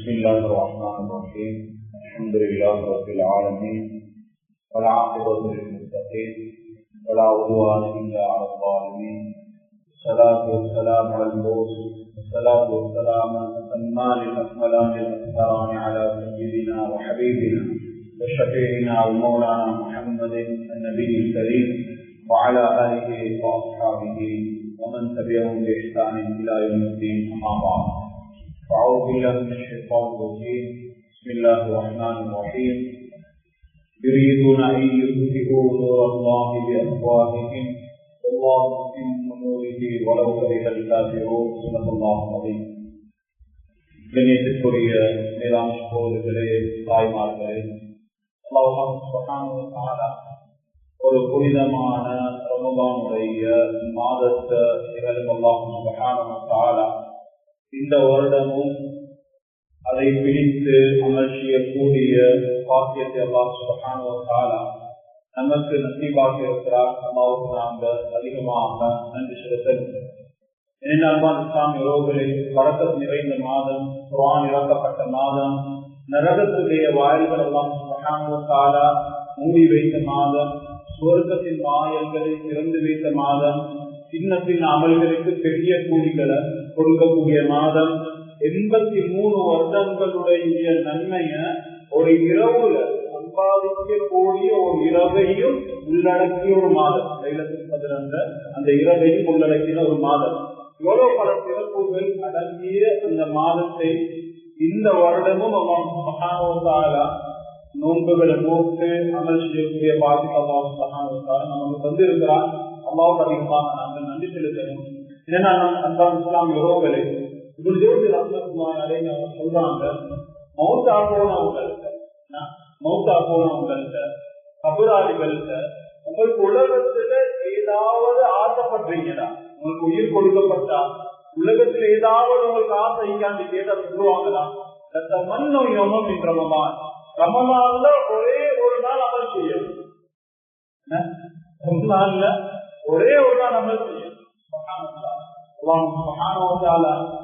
بسم الله الرحمن الرحيم الحمد لله رب العالمين والعاقبة للمتقين ولا عدوان إلا على الظالمين والصلاة والسلام على المبعوث والصلاة والسلام الأتمان الأكملان الأكثران على سيدنا وحبيبنا وشفيعنا ومولانا محمد النبي الكريم وعلى آله وأصحابه ومن تبعهم بإحسان إلى يوم الدين. أما بعد، أعوذ بالله من الشيطان الرجيم. بسم الله الرحمن الرحيم. يريدون أن يطفئوا نور الله بأفواههم والله متم نوره ولو كره الكافرون. صدق الله العظيم. கண்ணியத்திற்குரிய மேலான சகோதரர்களே, தாய்மார்களே, அல்லாஹ் சுப்ஹானஹு வ தஆலா ஒரு புனிதமான ரமலானுடைய மாதத்தை அல்லாஹ் சுப்ஹானஹு வ தஆலா இந்த வருடமும் அதை பிடித்து அமல் செய்யக்கூடிய பாக்கியத்தை அல்லாஹ் சுப்ஹானஹு வ தஆலா நமக்கு நசீபாக இருக்கிறார். அல்லாஹ்வுக்கு நாங்கள் அதிகமாக நன்றி செலுத்தணும். இஸ்லாமிய உறவுகளில் பரக்கத் நிறைந்த மாதம், குர்ஆன் இறக்கப்பட்ட மாதம், நரகத்துடைய வாயில்கள் அல்லாஹ் சுப்ஹானஹு வ தஆலா மூடி வைத்த மாதம், சுவர்க்கத்தின் வாயில்களை திறந்து வைத்த மாதம், சின்ன சின்ன அமல்களுக்கு பெரிய கூலிகளை கொடுக்கக்கூடிய மாதம், 83 வருடங்களுடைய நன்மைய ஒரு இரவுல சம்பாதிக்கக்கூடிய ஒரு இரவையும் உள்ளடக்கிய ஒரு மாதம், லைலத்துல் கத்ர் அந்த இரவையும் உள்ளடக்கிய ஒரு மாதம். எவ்வளவு பல சிறப்புகள் அடங்கிய அந்த மாதத்தை இந்த வருடமும் அல்லாஹ் சுப்ஹானஹு வ தஆலா நோன்புகளை நோக்கு அமல் செய்யக்கூடிய பாக்கியம் அல்லாஹ் சுப்ஹானஹு வ தஆலா நமக்கு தந்திருக்கிறார். அல்லாஹ்வுக்கு அதிகமாக நாங்கள் நன்றி செலுத்தணும். ஏன்னா அன்பான இஸ்லாமிய உறவுகளை சொல்றாங்க, மௌத்தா போனவங்கள்ட்ட கபராளிகள்ட்ட உங்களுக்கு உலகத்துல ஏதாவது ஆசைப்படுறீங்களா, உங்களுக்கு உயிர் கொடுக்கப்பட்டா உலகத்துல ஏதாவது உங்களுக்கு ஆசை இல்லாண்டு கேட்டா சொல்லுவாங்களா? மண்ணும் யோமம் என்ற ரமலான்ல ஒரே ஒரு நாள் அமல் செய்யணும். ரமலான்ல ஒரே ஒரு நாள் அமல் செய்யணும்.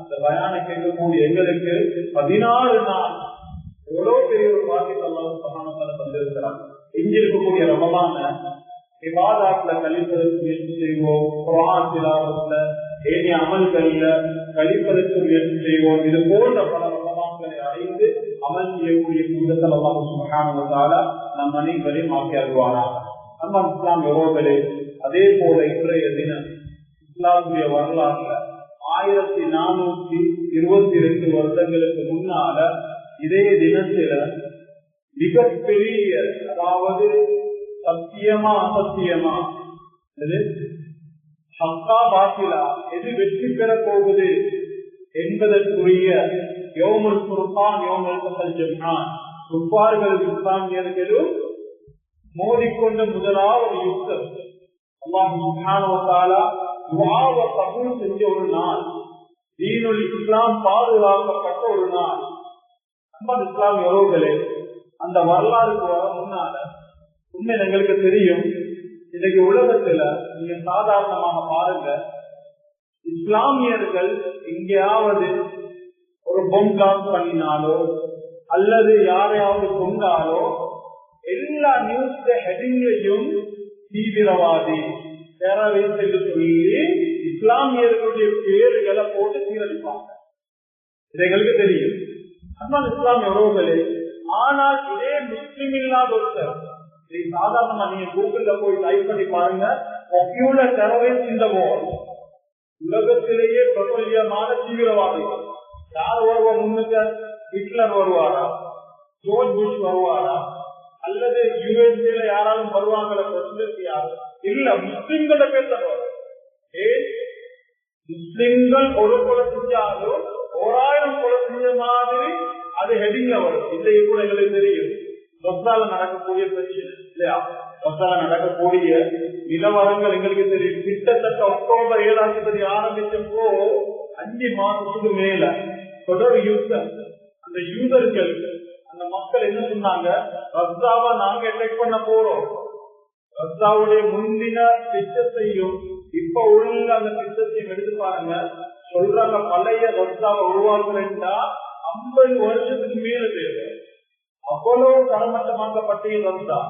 இந்த பயானை கேட்கக்கூடிய எங்களுக்கு 14 நாள் எவ்வளவு பெரிய ஒரு பாக்கியத்தை அல்லாஹ் சுப்ஹானஹு வ தஆலா தந்திருக்கிறார். இங்க இருக்கக்கூடிய ரமலான இபாதத்ல கழிப்பதற்கு முயற்சி செய்வோம், குர்ஆன் திலாவத்ல ஏனைய அமல்கள்ல கழிப்பதற்கு முயற்சி செய்வோம். இது போன்ற பல ரமலான்களை அடைந்து அமல் செய்யக்கூடிய கூட்டத்தை அல்லாஹ் சுப்ஹானஹு வ தஆலா நம் அனைவரையும் ஆக்கி அருள்வானாக. நம்ம இஸ்லாமிய உறவுகளே, அதே போல இன்றைய தினம் இஸ்லாமிய வரலாறுல 1422 வருடங்களுக்கு முன்னால இதே தினத்தில மிகப்பெரிய, அதாவது சத்தியமா அசத்தியமா, ஹக்கா பாத்திலா எது வெற்றி பெற போகுது என்பதற்குரிய யௌமுல் ஃபுர்கான், யௌமுல் தகல் ஜம்ஆன், குஃபார்கள் இஸ்லாமியர்களும் மோதிக்கொண்ட முதலாவது யுத்தம், அல்லாஹ் சுப்ஹானஹு வ தஆலா துஆவை கபூல் செஞ்ச ஒரு நாள், தீனுல் இஸ்லாம் பாதுகாக்கப்பட்ட ஒரு நாள். அன்பான இஸ்லாமிய உறவுகளே, அந்த வரலாறுக்கு வர முன்னால உண்மை எங்களுக்கு தெரியும், இன்னைக்கு உலகத்துல நீங்க சாதாரணமாக பாருங்க, இஸ்லாமியர்கள் எங்கேயாவது ஒரு பொம்காஸ் பண்ணினாலோ அல்லது யாரையாவது கொண்டாலோ எல்லா நியூஸ் ஹெடிங்லையும் தீவிரவாதி, டெரரிஸ்ட் என்று சொல்லி இஸ்லாமியர்களுடைய பேர்களை போட்டு சீரழிப்பாங்க. இது எங்களுக்கு தெரியும். அன்பான இஸ்லாமிய உறவுகளே, ஆனால் இதே முஸ்லிம் இல்லாத ஒருத்தர், இதை சாதாரணமா நீங்க கூகுள்ல போய் டைப் பண்ணி பாருங்க, பாப்புலர் டெரரிஸ்ட் இந்த வேர்ல்ட், உலகத்திலேயே பிரபல்யமான தீவிரவாதிகள் யார் வருவா முன்னுக்கு? ஹிட்லர் வருவாரா, ஜோர்ஜ் புஷ் வருவாரா, அல்லது யுஎஸ்ஏல யாராலும் வருவாங்களா? பிரசிடென்ட் யாரு இல்ல, முஸ்லிம்கள பேர் தருவாங்க. முஸ்லிம்கள் ஒரு கொலை செஞ்சாலும் 1000 கொலை செஞ்ச மாதிரி அது ஹெடிங்ல வரும். இதை கூட எங்களுக்கு தெரியும். ரொசால நடக்கக்கூடிய பிரச்சனை இல்லையா, ரொசால நடக்கக்கூடிய நிலவரங்கள் எங்களுக்கு தெரியும். கிட்டத்தட்ட அக்டோபர் 7ஆம் தேதி ஆரம்பிச்சப்போ 5 மாசத்துக்கு மேல தொடர் யுத்தம். அந்த யூதர்கள், அந்த மக்கள் என்ன சொன்னாங்க? ரஸ்தாவை நாங்க அட்டாக் பண்ண போறோம். ரஸ்தாவுடைய முந்தின திட்டத்தையும் இப்ப உள்ள அந்த திட்டத்தையும் எடுத்து பாருங்க. சொல்றாங்க, பழைய ரஸ்தாவை உருவாக்குறா 50 வருஷத்துக்கு மேல தேவை. அவ்வளவு தரமட்டமாக்கப்பட்டிருந்தா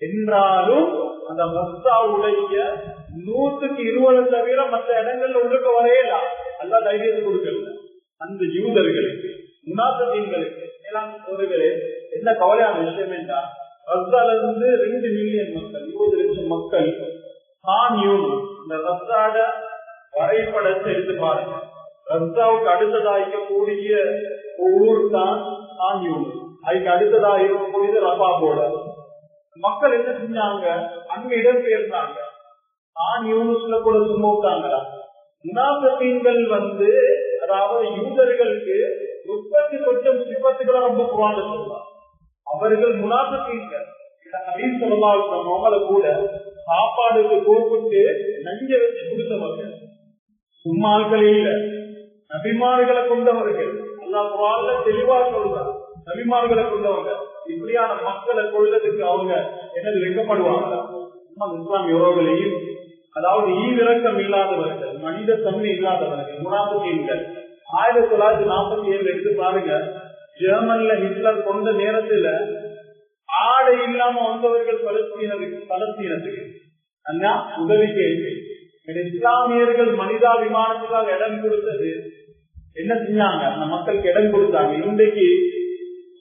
என்றாலும் அந்த மொத்தாவுடைய 120 தவிர மற்ற இடங்கள்ல உள்ளுக்கு வரையலாம். அல்லா தைரியத்தை கொடுக்கல அந்த யூதர்களுக்கு, முனாஃபிகீன்களுக்கு. ஒருவர்களே, என்ன கவலையான விஷயம் என்றால், ரஸ்தால இருந்து 2 மில்லியன் மக்கள், 20 லட்சம் மக்கள் இந்த ரஸ்தாட வரைபடத்தை எடுத்து பாருங்க. ரஸ்தாவுக்கு அடுத்ததாக இருக்கக்கூடிய ஊர் தான் அதுக்கு அடுத்ததாக இருக்கக்கூடியது ரபாபோட. மக்கள் என்ன செஞ்சாங்க, அங்க இடம் பெயர்ந்தாங்க. கூட சுமத்தாங்களா முனாஃபிகீன்கள் அதாவது யூதர்களுக்கு 30 சிபத்துகளை ரொம்ப குர்ஆன்ல சொல்றாங்க. அவர்கள் முனாஃபிகீன்கள். நபி ஸல்லல்லாஹு அலைஹி வஸல்லம் அவங்கள கூட சாப்பாடுக்கு கூப்பிட்டு நஞ்ச வச்சு கொடுத்தவர்கள். சும்மா ஆட்களே இல்ல, நபிமார்களை கொண்டவர்கள். அல்லாஹ் குர்ஆன்ல தெளிவா சொல்றாங்க, நபிமார்களை கொண்டவங்க. இப்படியான மக்களை கொள்றதுக்கு அவங்க என்னது வெட்கப்படுவாங்க. இஸ்லாமிய உறவுகளையும், அதாவது ஈவிரக்கம் இல்லாதவர்கள், மனித தன்மை இல்லாதவர்கள், முனாஃபிகீன்கள். 1947 எடுத்து பாருங்க, ஜெர்மன்ல ஹிட்லர் கொண்ட நேரத்துல ஆடை இல்லாம வந்தவர்கள் பலஸ்தீனத்துக்கு உதவி கேள்வி. இஸ்லாமியர்கள் மனிதாபிமானத்துக்காக இடம் கொடுத்தது என்ன செஞ்சாங்க, அந்த மக்களுக்கு இடம் கொடுத்தாங்க. இன்றைக்கு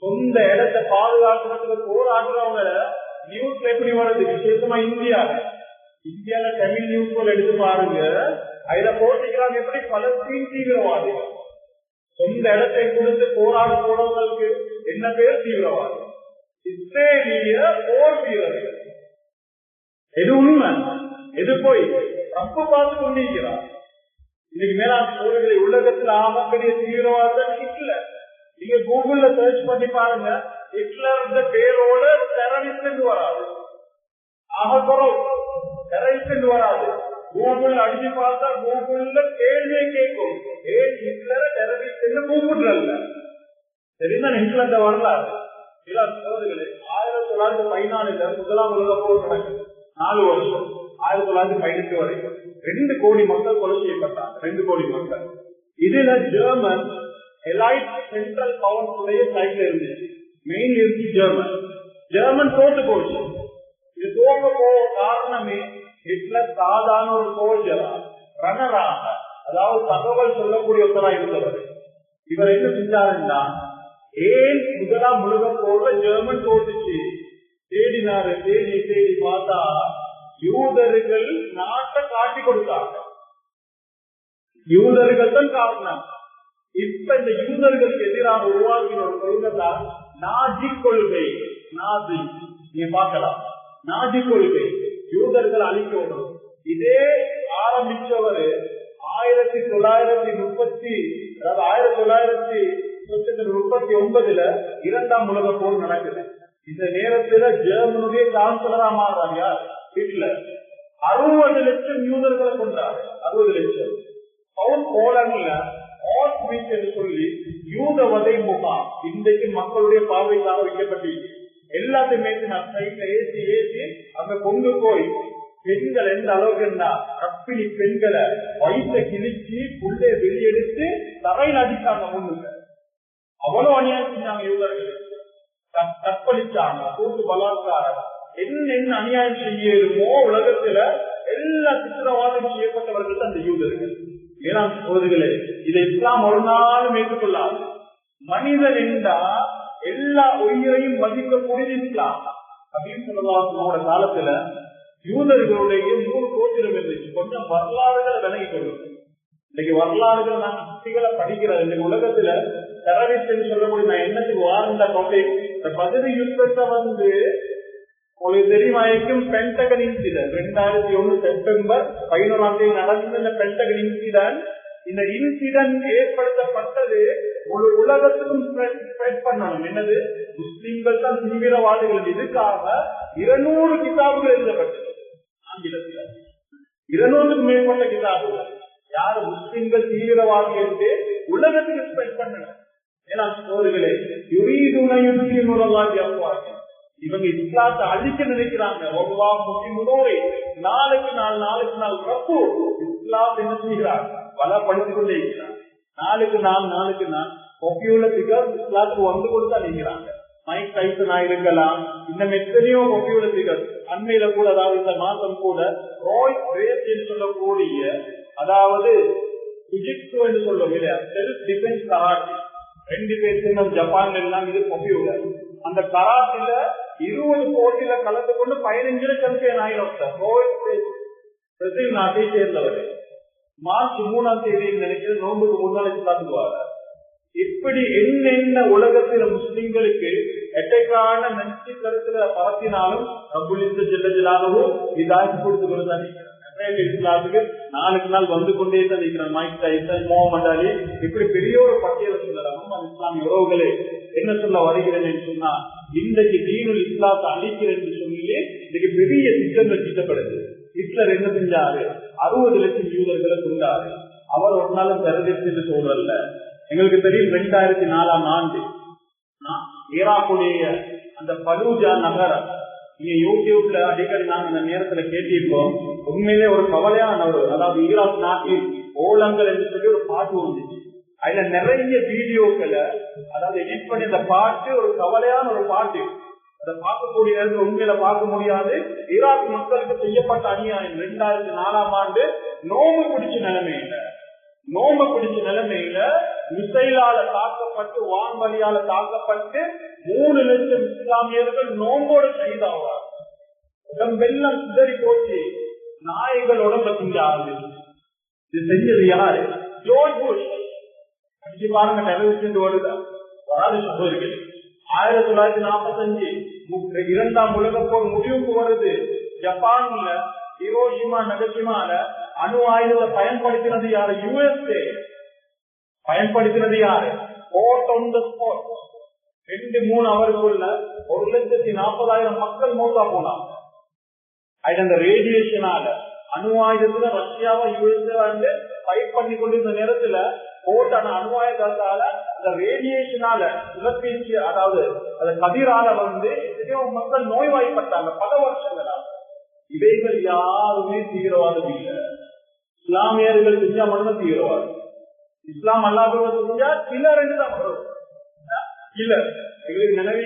சொந்த இடத்தை பாதுகாக்கிறதுக்கு போராடுறவங்க நியூஸ்ல எப்படி வருது, விசேஷமா இந்தியால தமிழ் நியூஸ் போல எடுத்து பாருங்க. அதுல போட்டிக்கிறாங்க எப்படி பலஸ்தீன் தீவிரவாதிகள். சொந்த இடத்தை கொடுத்து போராட போறவங்களுக்கு என்ன பேர் தீவிரவாதி? இஸ்ரேலிய போர் வீரர்கள். எது உண்மை எது போய் தப்பு பார்த்து கொண்டிருக்கிறார். இன்னைக்கு மேலாண் போர்களை உலகத்தில் ஆகக்கூடிய தீவிரவாதம் ஹிட்லர். நீங்க கூகுள்ல சர்ச் பண்ணி பாருங்க, ஹிட்லர் பேரோட டெரரிஸ்ட் வராது, டெரரிஸ்ட் வராது. கூகுள் அடிச்சு பார்த்தா கூகுள்ல கேள்வியை கேட்கும், ஏன் ஹிட்லரை டெரரிஸ்ட் கூப்பிடுறல்ல. சரிதான் ஹிட்லர் வரலாறு. 1914 முதலாம் உலக போர் நடக்குது, 4 வருஷம். 1918 வரைக்கும் 2 கோடி மக்கள் கொலை செய்யப்பட்டாங்க. 2 கோடி மக்கள். இதுல ஜெர்மன் எலைட் சென்ட்ரல் கவுன்சிலுடைய சைட்ல இருந்துச்சு, மெயின் இருந்துச்சு ஜெர்மன் தோத்து போச்சு. இது தோற்க போக காரணமே ஹிட்லர் சாதாரண ஒரு சோல்ஜரா, ரன்னராக, அதாவது தகவல் சொல்லக்கூடிய ஒருத்தரா இருந்தவர். இவர் என்ன செஞ்சாருன்னா, ஏன் முதலாம் உலக போர்ல ஜெர்மன் தோற்றுச்சு தேடினாரு. தேடி பார்த்தா யூதர்கள் நாட்டை காட்டி கொடுத்தாங்க. யூதர்கள் தான் காரணம். இப்ப இந்த யூதர்களுக்கு எதிராக உருவாக்கின ஒரு கொள்கை தான் நாஜி கொள்கை. நாஜி நீங்க பார்க்கலாம், நாஜி கொள்கை. யூதர்கள் அழிக்கணும். இதே ஆரம்பிச்சவர் 1939 இரண்டாம் உலக போர் நடக்குது. இந்த நேரத்துல ஜெர்மனுடைய சான்சலரா மாறுறாங்க யார்? ஹிட்லர். 60 லட்சம் யூதர்களை கொண்டாரு. 60 லட்சம். சவுத் போலண்ட்ல ஆஸ்விட்ஸ் என்று சொல்லி யூத வதை முகாம் இன்றைக்கு மக்களுடைய பார்வைக்காக வைக்கப்பட்டிருக்கு. எல்லாத்தையுமே நான் சைட்ல ஏசி அங்க கொண்டு போய் பெண்கள் எந்த அளவுக்குன்னா, கற்பிணி பெண்களை வயிற்றை கிழிச்சு புள்ளை வெளியெடுத்து தரையில் அடிச்சாங்க. முன்னுங்க அவ்வளவு அநியாயம் செஞ்சாங்க. யூதர்கள் கற்பழிச்சாங்க, கூட்டு பலாத்காரம், என்ன அநியாயம் செய்யலுமோ உலகத்துல எல்லா சித்திரவாதம் செய்யப்பட்டவர்கள் தான் அந்த யூதர்கள். ஏழாம் சோதர்களே, இதை இஸ்லாம் ஒரு நாளும் ஏற்றுக்கொள்ளாது. மனிதன் என்றா எல்லா உயிரையும் மதிக்கக்கூடியது இஸ்லாம். அப்படின்னு சொல்லலாம். காலத்துல யூதர்களுடைய 3 கோத்திரம் இருந்துச்சு. கொஞ்சம் வரலாறுகளை விலகி கொள்ளும். இன்னைக்கு வரலாறுகள் நான் ஹிஸ்டரிகளை படிக்கிறேன். இன்னைக்கு உலகத்துல டெரரிஸ்ட் சொல்லக்கூடிய நான் என்னத்துக்கு வார்ந்த டாபிக், இந்த பகுதி யுத்தத்தை உங்களுக்கு தெரியுமாயிருக்கும். பென்டகன் இன்சிடென்ட் 2001 செப்டம்பர் 11 நடந்த இந்த பென்டகன் இன்சிடென்ட். இந்த இன்சிடென்ட் ஏற்படுத்தப்பட்டது ஒரு உலகத்துக்கும் ஸ்ப்ரெட் பண்ணணும். என்னது, முஸ்லிம்கள் தான் தீவிரவாதிகள். இதுக்காக 200 கிதாபுகள் எழுதப்பட்டது ஆங்கிலத்தில். 200க்கும் மேற்பட்ட கிதாபுகள். யாரு முஸ்லிம்கள் தீவிரவாதி என்று உலகத்துக்கு ஸ்ப்ரெட் பண்ணணும். ஏன்னா சோர்களே, இவங்க இஸ்லாத்தை அழிக்க நினைக்கிறாங்க. நாளுக்கு நாள் இஸ்லாம் என்ன செய்கிறார், பலப்படுத்திக் கொண்டே இருக்கிறார். நாளுக்கு நாள் பாப்புலர் ஃபிகர் இஸ்லாத்துக்கு வந்து கொடுத்தா நீங்கிறாங்க. மைக் டைசனா இருக்கலாம், இன்னும் எத்தனையோ பாப்புலர் ஃபிகர். அண்மையில கூட, அதாவது இந்த மாசம் கூட ராய் ரேஸ் சொல்லக்கூடிய, அதாவது ஜுஜிட்சு என்று சொல்லுவோம் இல்லையா, செல்ஃப் டிஃபென்ஸ் கராட்டே, 2 பேர் ஜப்பான்ல எல்லாம் இது பாப்புலர். அந்த கராட்டில 20 போட்டியில கலந்து கொண்டு 15 சாம்பியன் ஆயிரம். பிரேசில் நாட்டை சேர்ந்தவர். மார்ச் 3ஆம் தேதி நினைக்கிற நோன்புக்கு முன்னாடி பார்த்துக்குவாங்க. இப்படி என்னென்ன உலகத்தில முஸ்லிம்களுக்கு எட்டைக்கான நன்றி கருத்துல பரத்தினாலும் ரப்புல் ஜில்லாகவும் இதாக்கி கொடுத்து கொண்டுதான் இஸ்லாத்துக்கு நாளுக்கு நாள் வந்து கொண்டே தான் இருக்கிறார். மைக் டைசன், முகமது அலி, இப்படி பெரிய ஒரு பட்டியலை சொல்லலாம். அது இஸ்லாமிய உறவுகளே என்ன சொல்ல வருகிறேன் சொன்னா, இன்றைக்கு தீனுல் இஸ்லாத்தை அழிக்கிறேன் சொல்லி இன்னைக்கு பெரிய திட்டங்கள் திட்டப்படுது. ஹிட்லர் என்ன செஞ்சாரு? 60 லட்சம் யூதர்களை கொண்டாரு. அவர் ஒரு நாளும் பெறதெடுத்து சொல்றல்ல. எங்களுக்கு தெரியும் 2004ஆம் ஆண்டு ஈராக்குடைய அந்த பலூஜா நகரம், நீங்க யூடியூப்ல அடிக்கடி நாங்க அந்த நேரத்துல கேட்டிருக்கோம். உண்மையிலே ஒரு கவலையான ஒரு, அதாவது ஈராக் நாட்டில் ஓலங்கள் என்று சொல்லி ஒரு பாட்டு வந்துச்சு. அதுல நிறைய வீடியோக்களை, அதாவது எடிட் பண்ணி அந்த பாட்டு ஒரு கவலையான ஒரு பாட்டு. அதை பார்க்கக்கூடிய நேரத்தில் உண்மையில பார்க்க முடியாது. ஈராக் மக்களுக்கு செய்யப்பட்ட அநியாயம் 2004ஆம் ஆண்டு நோம்பு பிடிச்ச நிலைமையில மிசைலால தாக்கப்பட்டு, வான்வழியால தாக்கப்பட்டு 3 லட்சம் இஸ்லாமியர்கள் நோம்போடு கைதாவார். உடம்பெல்லாம் சிதறி போச்சு, நாய்கள் உடம்ப திங்க ஆரம்பிச்சு. இது செஞ்சது யாரு? George Bush. அடிச்சு பாருங்க, டெலிவிஷன் வருதா வராது சொல்றீர்கள். 1945 2ஆம் உலக போர் முடிவுக்கு வருது. ஜப்பான்ல ஹிரோஷிமா நகசிமால அணு ஆயுதத்தை பயன்படுத்தினது யாரு? யுஎஸ்ஏ பயன்படுத்தினது யாரு? 2-3 அவர்களுக்குள்ள 1,40,000 மக்கள் மௌத்தா போனாங்க. அந்த ரேடியேஷனால, அணு ஆயுதத்துல ரஷ்யாவை யுஎஸ்ஏ வந்து ஃபைட் பண்ணி கொண்டிருந்த நேரத்துல போட்டான அணு ஆயுதத்தால அந்த ரேடியேஷனால இழப்பீச்சு, அதாவது அந்த கதிரால வந்து எத்தனையோ மக்கள் நோய்வாய்ப்பட்டாங்க பல வருஷங்களாக. இவைகள் யாருமே தீவிரவாதம் இல்லை. இஸ்லாமியர்கள் செஞ்சா மட்டும் தீவிரவாதம். இஸ்லாம் அல்லாதவர்கள் செஞ்சா சிலர் தான் வரும். சிலர் எங்களுக்கு நினைவு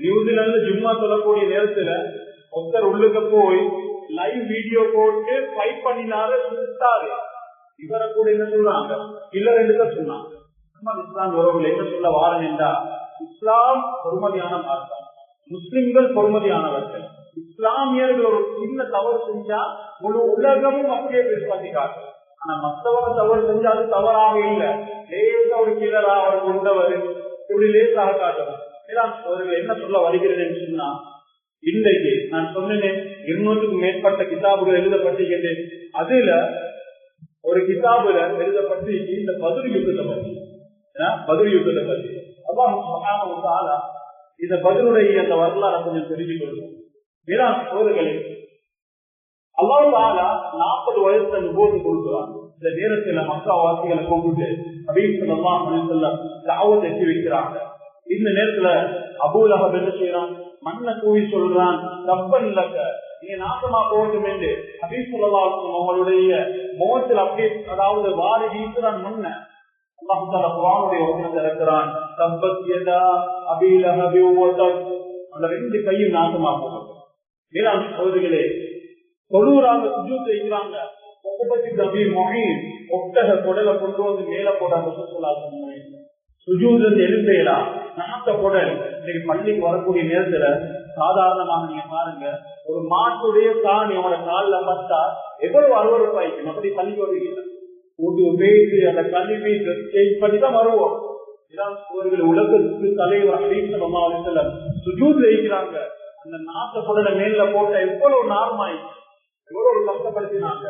நியூசிலாந்து ஜும்மா சொல்லக்கூடிய நேரத்துல ஒருத்தர் உள்ளுக்கு போய் லைவ் வீடியோ போட்டு ஃபைட் பண்ணினாரு, சுட்டாரு. இவரை கூட என்ன சொல்றாங்க? சிலர் தான் சொன்னாங்க. இஸ்லாம் உறவுகள் என்ன சொல்ல வாரன் என்றா, இஸ்லாம் பொறுமதியான மார்க்கம், முஸ்லிம்கள் பொறுமதியானவர்கள். இஸ்லாமியர்கள் ஒரு சின்ன தவறு செஞ்சா முழு உலகமும் அப்படியே பேசுவாங்க. ஆனா மற்றவங்க தவறு செஞ்சா அது தவறாக இல்லை. லேசா ஒரு கீழரா அவர் கொண்டவர் இப்படி லேசாக காட்டணும். அவர்கள் என்ன சொல்ல வருகிறேன் சொன்னா, இன்றைக்கு நான் சொன்னேன் 200க்கும் மேற்பட்ட கிதாபுகள் எழுதப்பட்டிருக்கிறது. அதுல ஒரு கிதாபுல எழுதப்பட்டு இந்த பத்ர் யுத்தத்தை பற்றி அல்லாஹ் சுப்ஹானஹு வ தஆலா இந்த பத்ருடைய அந்த வரலாறு கொஞ்சம் தெரிஞ்சு கொள்ளும். சோதர்களே, அல்லாஹ் தஆலா 40 வயசுல நுபுவத் கொடுக்கிறான். இந்த நேரத்துல மக்கா வாசிகளை கூப்பிட்டு நபி ஸல்லல்லாஹு அலைஹி வஸல்லம் தஅவத் எட்டி வைக்கிறாங்க. இந்த நேரத்துல அபூ லஹப் என்ன செய்யறான்? மண்ணை தூவி சொல்றான், தப்பல்லக, நீ நாசமா போகட்டும் என்று நபி ஸல்லல்லாஹு அலைஹி வஸல்லம் அவங்களுடைய முகத்தில் அப்படியே, அதாவது வாரி வீசுறான் மண்ணை. அல்லாஹ் தஆலா குர்ஆனுடைய வசனத்தை இறக்குறான், தப்பத் யதா அபீ லஹப் வ தப், அந்த 2 கையும் நாசமா போகட்டும். மேலான சகோதரிகளே, தொழுறாங்க, சுஜூத் செய்கிறாங்க. ஒட்டக குடலை கொண்டு வந்து மேல போடாங்க. சுஜூத் எழுப்பேலா நாட்ட குடல். இன்னைக்கு பள்ளிக்கு வரக்கூடிய நேரத்துல சாதாரணமாக நீங்க பாருங்க, ஒரு மாட்டுடைய காணி அவனோட காலில் பட்டா எவ்வளவு அறுவறுப்பாய்க்கும். அப்படி பள்ளி வருவீங்க, பேசி அந்த கல்வி சேஞ்ச் பண்ணி தான் வருவோம். உலகத்துக்கு தலைவர் அப்படின்னு சுஜூத் செய்கிறாங்க. அந்த நாட்ட குடலை மேல போட்ட எவ்வளவு நார்மாய், எவ்வளவு கஷ்டப்படுத்தினாங்க.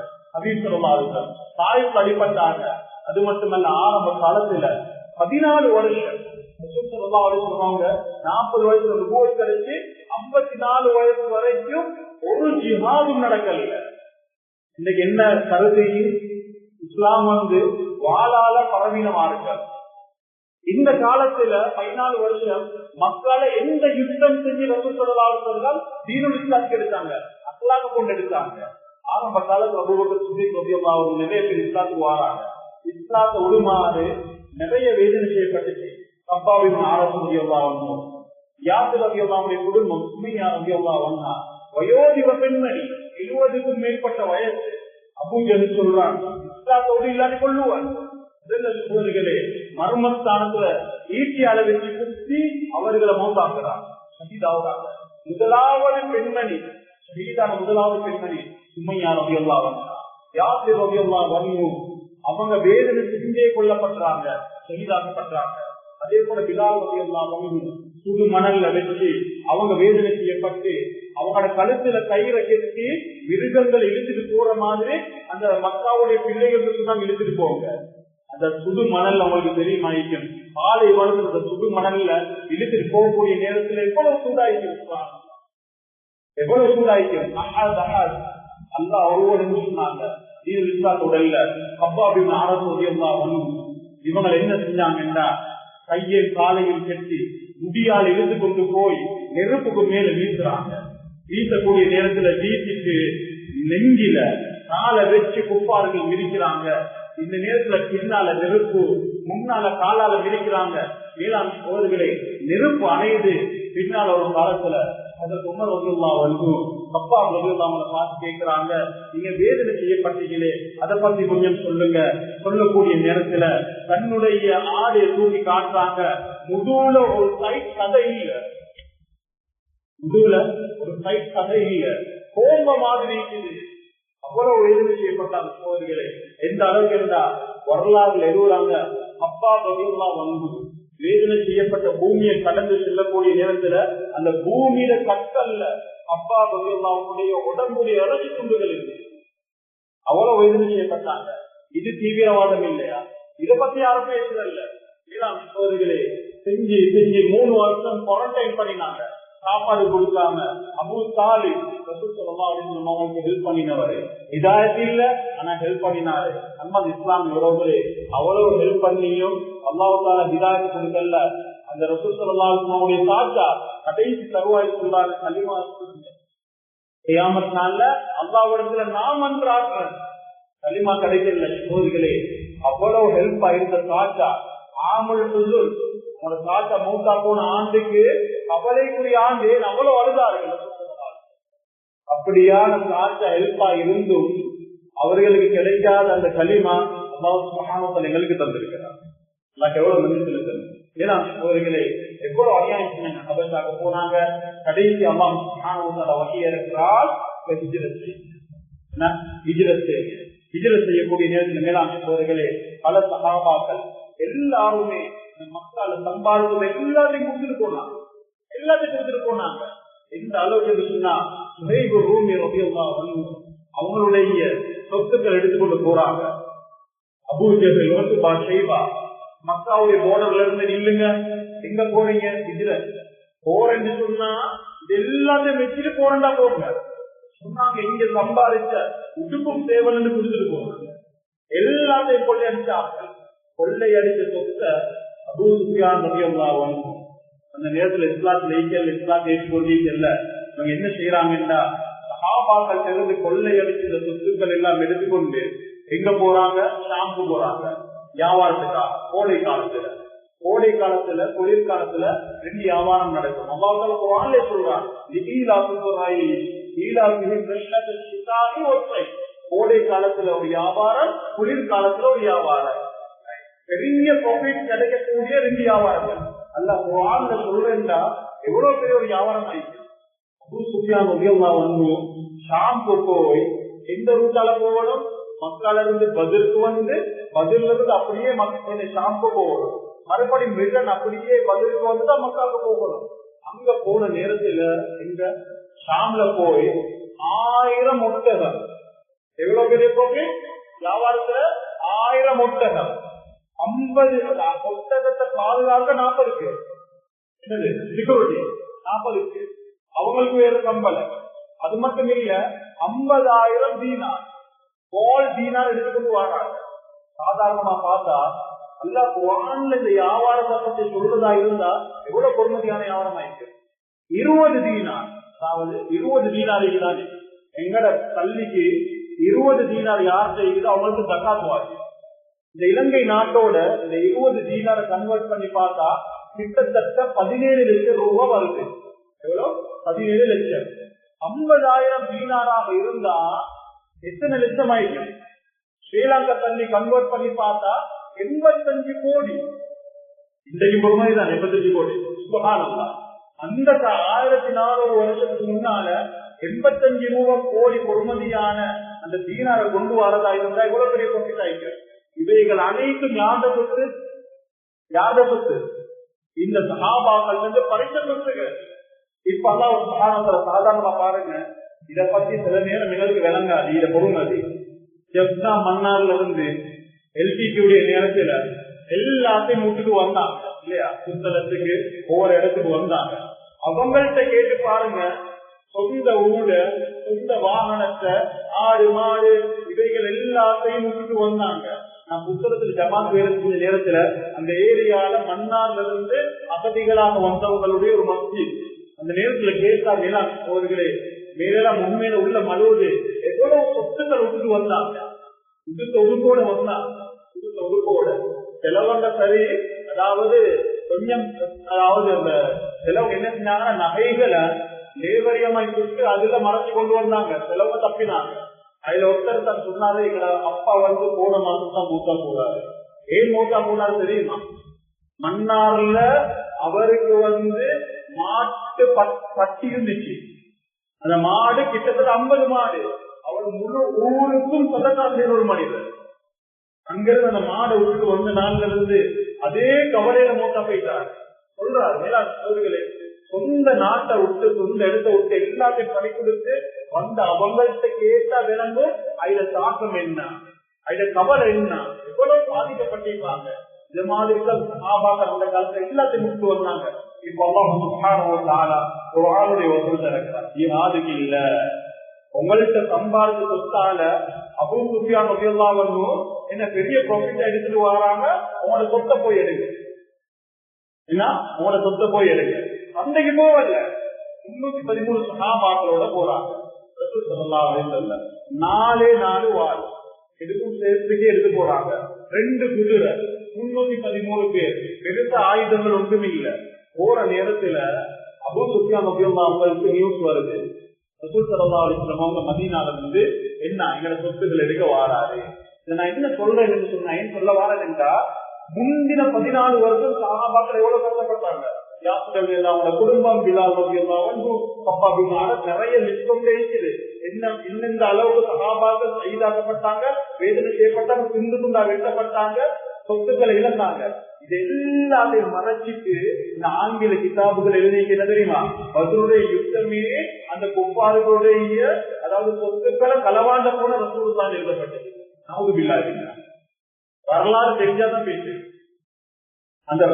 தாய்க்கு அடிப்பட்டாங்க. அது மட்டுமல்ல, ஆரம்ப காலத்துல 14 வருஷம் 40 வயசுல நுபுவத் கிடைச்சு 54 வயசு வரைக்கும் ஒரு ஜிஹாதும் நடக்கல. இன்னைக்கு என்ன கருதி? இஸ்லாம் வந்து வாளால பரவீனமா இருக்க. இந்த காலத்துல 14 வருஷம் மக்களை எந்த யுத்தம் செஞ்சு ரசூல் ஸல்லல்லாஹு அலைஹி வஸல்லம் தீனுல் இஸ்லாத்துக்கு எடுத்தாங்க, அஸ்லாக கொண்டு எடுத்தாங்க. ஆரம்ப காலத்துல அபூபக்கர் சித்திக் ரலியல்லாஹு அன்ஹு நிறைய பேர் இஸ்லாத்துக்கு வராங்க. இஸ்லாத்தை உருமாறு நிறைய வேதனை செய்யப்பட்டுச்சு. கப்பாவின் ஆரம்பி எல்லாம் யாத்திர ரவியல்லாவுடைய குடும்பம் சுமையா ரவியல்லா வந்தா வயோதிப பெண்மணி 70க்கும் மேற்பட்ட வயசு. அபூஜல் சொல்றான் இஸ்லாத்தோடு இல்லாட்டி கொள்ளுவான். சோதரிகளே மர்மஸ்தானத்துல ஈட்டியால வச்சு குத்தி அவர்களை மௌத்தாக்குறான். ஷஹீதாவுறாங்க. முதலாவது பெண்மணி ஷஹீதான முதலாவது பெண்மணி சுமையா ரவியல்லா வந்தா யாத்திர ரவியல்லா வந்து அவங்க வேதனை செஞ்சே கொல்லப்படுறாங்க, ஷஹீதாக்கப்படுறாங்க. அதே போல பிலால் ரலியல்லாஹு அன்ஹு சுடு மணல்ல வச்சு அவங்க வேதனை செய்யப்பட்டு அவங்களோட கழுத்துல கயிறை கட்டி மிருகங்கள் இழுத்துட்டு போற மாதிரி அந்த மக்காவுடைய பிள்ளைகளுக்கு தான் இழுத்துட்டு போவாங்க. அந்த சுடு மணல் அவங்களுக்கு தெரியுமாயிக்கும். பாலை வளர்ந்து அந்த சுடு மணல்ல இழுத்துட்டு போகக்கூடிய நேரத்துல எவ்வளவு சூடாயிருக்கிறாங்க, எவ்வளவு சூடாயிருக்கும். அல்லா ஒருவரும் சொன்னாங்க உடல்ல கப்பாபின் ஆரம்பி இவங்களை என்ன செஞ்சாங்கன்னா கையை காலையில் கட்டி முடியால் இழுத்து கொண்டு போய் நெருப்புக்கு மேல வீசுறாங்க. வீசக்கூடிய நேரத்துல வீசிட்டு நெஞ்சில காலை வச்சு குப்பார்கள் மிதிக்கிறாங்க. இந்த நேரத்துல பின்னால நெருப்பு, முன்னால காலால மிதிக்கிறாங்க. மேலாண் சோதரிகளை நெருப்பு அணையுது. பின்னால ஒரு காலத்துல அதற்கு உமர் ரலியல்லாஹு அன்ஹு கப்பா ரலியல்லாஹு அன்ஹு பார்த்து கேட்கிறாங்க, நீங்க வேதனை செய்யப்பட்டீங்களே அதை பத்தி கொஞ்சம் சொல்லுங்க. சொல்லக்கூடிய நேரத்துல தன்னுடைய ஆடையை தூக்கி காட்டுறாங்க. முதுகுல ஒரு சைட் கதை இல்ல, முதுகுல ஒரு சைட் கதை இல்ல, கோம்ப மாதிரி இருக்குது. அவ்வளவு வேதனை செய்யப்பட்டாங்க சோதரிகளை. எந்த அளவுக்கு இருந்தா வரலாறுல எழுதுறாங்க அப்பா ரலியல்லாஹு அன்ஹு வேதனை செய்யப்பட்ட பூமியை கடந்து செல்லக்கூடிய நேரத்துல அந்த பூமியில கற்கல்ல அப்பா ரலியல்லாஹுடைய உடம்புடைய இறைச்சி துண்டுகள் இருக்கு. அவ்வளவு வேதனை செய்யப்பட்டாங்க. இது தீவிரவாதம் இல்லையா? இதை பத்தி யாரும் பேசுறதில்ல. சோதரிகளே செஞ்சு செஞ்சு 3 வருஷம் குவாரண்டைன் பண்ணினாங்க, சாப்பாடு கொடுக்காம. அபூ தாலிப் அவங்களுக்கு ஹெல்ப் பண்ணினவரு, இதாயத்து இல்ல ஆனா ஹெல்ப் பண்ணினாரு. நம்ம இஸ்லாம் உறவுகளே அவ்வளவு ஹெல்ப் பண்ணியும் அல்லாஹ்வுத்தாலா ஹிதாயத் கொடுக்கல. அந்த ரசூல் ஸல்லல்லாஹு அலைஹி வஸல்லம் சாட்சா கடைசி தருவாய் சொல்லாத கலிமா கியாமத் நாள்ல அல்லாஹ்விடத்துல நாம் அன்றாடுறேன் கலிமா கிடைக்கல. சோதரிகளே அவ்வளவு ஹெல்ப் ஆயிருந்த சாட்சா ஆமல் சொல்லுள் உங்களோட சாட்சா மூத்தா போன ஆண்டுக்கு கவலைக்குரிய ஆண்டு அவ்வளவு அழுதார்கள். அப்படியான சாட்சா ஹெல்ப்பா இருந்தும் அவர்களுக்கு கிடைக்காத அந்த களிமா அல்லாஹ் சுப்ஹானஹு வ தஆலா எங்களுக்கு தந்திருக்கிறார். எவ்வளவு நன்றி செலுத்தணும். ஏன்னா அவர்களே எவ்வளவு அநியாயம் செஞ்சாங்க. ஹபஷாக்கு போனாங்க, கடைசி அல்லாஹ் சுப்ஹானஹு வ தஆலா வஹீ இறக்கிறார். ஹிஜ்ரத் செய்யக்கூடிய நேரத்தில் மேலாண் அவர்களே பல சஹாபாக்கள் எல்லாருமே மக்களை சம்பாதிச்சது எல்லாத்தையும் கொடுத்துட்டு போனாங்க, எல்லாத்தையும் கொடுத்துட்டு போனாங்க. எந்த அளவுக்கு சொன்னா சுஹைபு ரூமி ரலியல்லாஹு அன்ஹு அவங்களுடைய சொத்துக்கள் எடுத்துக்கொண்டு போறாங்க. அபூ ஜஹல் உத்பா ஷைபா மக்காவுடைய போர்டர்ல இருந்து நில்லுங்க, எங்க போறீங்க? ஹிஜ்ரத் போறேன்னு சொன்னா இது எல்லாத்தையும் வச்சுட்டு போறேன்டா போங்க சொன்னாங்க. இங்க சம்பாதிச்ச உடுப்பும் தேவன்னு கொடுத்துட்டு போறாங்க. எல்லாத்தையும் கொள்ளை அடிச்சாங்க. கொள்ளை அடிச்ச சொத்தை அபூ சுஃபியான் ரலியல்லாஹு அன்ஹு அந்த நேரத்துல இஸ்லாத்துல இஸ்லாத்தை ஏற்றுக்கொண்டீங்கல்ல, இவங்க என்ன செய்யறாங்கன்னா சஹாபாக்கள் இருந்து கொள்ளை அடிச்ச சொத்துக்கள் எல்லாம் எடுத்துக்கொண்டு எங்க போறாங்க? ஷாம்பு போறாங்க வியாபாரத்துக்காக. கோடை காலத்துல, கோடை காலத்துல குளிர்காலத்துல 2 வியாபாரம் நடக்கும். அல்லாஹ் குர்ஆன்ல சொல்றான், கோடை காலத்துல ஒரு வியாபாரம், குளிர்காலத்துல ஒரு வியாபாரம். பெரிய ப்ராஃபிட் கிடைக்கக்கூடிய 2 வியாபாரங்கள் அல்லாஹ் குர்ஆன்ல சொல்றேன்டா எவ்வளவு பெரிய ஒரு வியாபாரம் ஆயிடுச்சு. அபூ சுஃபியான் ரலியல்லாஹு அன்ஹு ஷாம்பு போய் எந்த ரூட்டால போகணும்? மக்கால இருந்து பதிலுக்கு வந்து பதில இருந்து அப்படியே ஷாம்பு போகணும். மறுபடியும் ரிட்டர்ன் அப்படியே பதிலுக்கு வந்துதான் மக்காவுக்கு போகணும். அங்க போன நேரத்துல எங்க ஷாம்ல போய் 1000 ஒட்டகம். எவ்வளவு பெரிய ப்ராஃபிட் வியாபாரத்துல? 1000 ஒட்டகம். 50 ஒட்டகத்தை பாதுகாக்க 40 பேர். என்னது செக்யூரிட்டி 40 பேர். அவங்களுக்கு வேற சம்பளம். அது மட்டும் இல்ல 50,000 தீனார், கோல் தீனார் எடுத்துக்கொண்டு வராங்க. சாதாரணமா பார்த்தா அல்லாஹ் குர்ஆன்ல இந்த வியாபாரத்தை பத்தி சொல்றதா இருந்தா எவ்வளவு பொறுமதியான வியாபாரம் ஆயிருக்கு. 20 தீனார், அதாவது 20 தீனார் தானே எங்கட பள்ளிக்கு 20 தீனார் யார் செய்யுதோ அவங்களுக்கு ஜகாத் வாஜிப். இந்த இலங்கை நாட்டோட இந்த 20 தீனாரை கன்வெர்ட் பண்ணி பார்த்தா கிட்டத்தட்ட 17 லட்சம் ரூபாய் வருது. எவ்வளவு? 17 லட்சம். 50,000 தீனாராக இருந்தா எத்தனை லட்சம் ஆயிடுச்சு? ஸ்ரீலங்கா தண்ணி கன்வெர்ட் பண்ணி பார்த்தா 85 கோடி. இன்றைக்கு பொறுமைதான் 85 கோடி. சுபஹானல்லாஹ். அந்த 1400 வருஷத்துக்கு முன்னால 85 கோடி பொறுமதியான அந்த தீனாரை கொண்டு வரதா இருந்தா எவ்வளவு பெரிய ப்ராஃபிட் ஆயிருக்கு. இவைகள் அனைத்தும் யாத சொத்து இந்த சஹாபாக்கள் வந்து பரிசு சொத்துகள். இப்ப அல்லாஹ் சுப்ஹானஹு வ தஆலா சாதாரணமா பாருங்க, இத பத்தி சில நேரம் எங்களுக்கு விளங்காது. இத பொறுமதி ஜப்னா மன்னார்ல இருந்து எல்டிடியுடைய நேரத்துல எல்லாத்தையும் விட்டுட்டு வந்தாங்க இல்லையா, புத்தகத்துக்கு ஒவ்வொரு இடத்துக்கு வந்தாங்க. அவங்கள்ட்ட கேட்டு பாருங்க, சொந்த ஊர்ல சொந்த வாகனத்தை ஆடு மாடு இவைகள் எல்லாத்தையும் விட்டுட்டு வந்தாங்க. நான் புத்தகத்துல ஜமாத் வேலை செஞ்ச நேரத்துல அந்த ஏரியால மன்னார்ல இருந்து அகதிகளாக வந்தவங்களுடைய ஒரு மஸ்ஜித், அந்த நேரத்துல கேட்டா மேலாம் அவர்களே மேலாம் உண்மையில உள்ள மழுவது எவ்வளவு சொத்துக்கள் விட்டுட்டு வந்தாங்க. விட்டு ஒதுக்கோட வந்தாங்க, விட்டு ஒதுக்கோட செலவங்க சரி. அதாவது கொஞ்சம் அதாவது அந்த செலவு என்ன செஞ்சாங்கன்னா நகைகளை லேபரியமாய் கொடுத்து அதுல மறைச்சு கொண்டு வந்தாங்க, செலவு தப்பினாங்க. அதுல ஒருத்தர் தான் சொன்னாரு, எங்க அப்பா வந்து போன மாசம் தான் மூத்தா போறாரு. ஏன் மூத்தா போனாரு தெரியுமா? மன்னார்ல அவருக்கு வந்து மாட்டு பட்டி இருந்துச்சு. அந்த மாடு கிட்டத்தட்ட 50 மாடு. அவர் முழு ஊருக்கும் சொந்தக்காரர் ஒரு மனிதர். அங்கிருந்து அந்த மாடை விட்டுட்டு வந்த நாள்ல இருந்து அதே கவலையில மூத்தா போயிட்டார். சொல்றாரு மேலாளர்களே, சொந்த நாட்டை விட்டு சொந்த இடத்தை விட்டு எல்லாத்தையும் பறி கொடுத்து வந்த அவங்கள்ட்ட கேட்டா விளங்கும் அதுல தாக்கம் என்ன, அதுல கவலை என்ன, எவ்வளவு பாதிக்கப்பட்டிருப்பாங்க. இந்த மாதிரி சஹாபாக்கள் அந்த காலத்துல எல்லாத்தையும் விட்டு வந்தாங்க. இப்ப அல்லாஹ் சுப்ஹானஹு வ தஆலா ஒரு ஆளுடைய வசூல் இருக்கிறார். ஜிஹாதுக்கு இல்ல, உங்கள்கிட்ட சம்பாதிச்ச சொத்தால அபூ சுஃபியான் ரலியல்லாஹு அன்ஹு என்ன பெரிய ப்ராஃபிட் எடுத்துட்டு வராங்க, உங்களோட சொத்தை போய் எடுங்க, என்ன உங்களோட சொத்தை போய் எடுங்க. சந்தைக்கு போவல்ல, 313 சஹாபாக்களோட போறாங்க. ரசூல் ஸல்லல்லாஹு அலைஹி வஸல்லம் 4 வாள் எதுக்கும் சேர்த்துக்கே எடுத்து போறாங்க. 2 குதிரை, 313 பேர், பெருசா ஆயுதங்கள் ஒன்றும் இல்ல. போற நேரத்துல அபூ சுஃபியான் ரலியல்லாஹு அன்ஹுக்கு நியூஸ் வருது, ரசூல் ஸல்லல்லாஹு அலைஹி வஸல்லம் அவங்க மதீனால இருந்து என்ன எங்களோட சொத்துக்கள் எடுக்க வாராரு. நான் என்ன சொல்றேன் என்று சொன்னா, ஏன் சொல்ல வாரேன்டா, முந்தின 14 வருஷம் சஹாபாக்கள் எவ்வளவு கஷ்டப்பட்டாங்க. அவங்களோட குடும்பம் நிறைய லிஸ்ட் இருக்குது. எந்தெந்த அளவுக்கு சஹாபாக்கள் ஷஹீதாக்கப்பட்டாங்க, வேதனை செய்யப்பட்டாங்க, துண்டு துண்டா வெட்டப்பட்டாங்க, சொத்துக்களை இழந்தாங்க. இது எல்லாத்தையும் மறைச்சிட்டு இந்த ஆங்கில கிதாபுகள் எழுதிக்க என்ன தெரியுமா, பத்ருடைய யுத்தமே அந்த குப்பார்களுடைய அதாவது சொத்துக்களை களவாண்ட போன ரசூல் தான் எழுதப்பட்டது. வரலாறு தெரிஞ்சாதான் பேசு. அந்த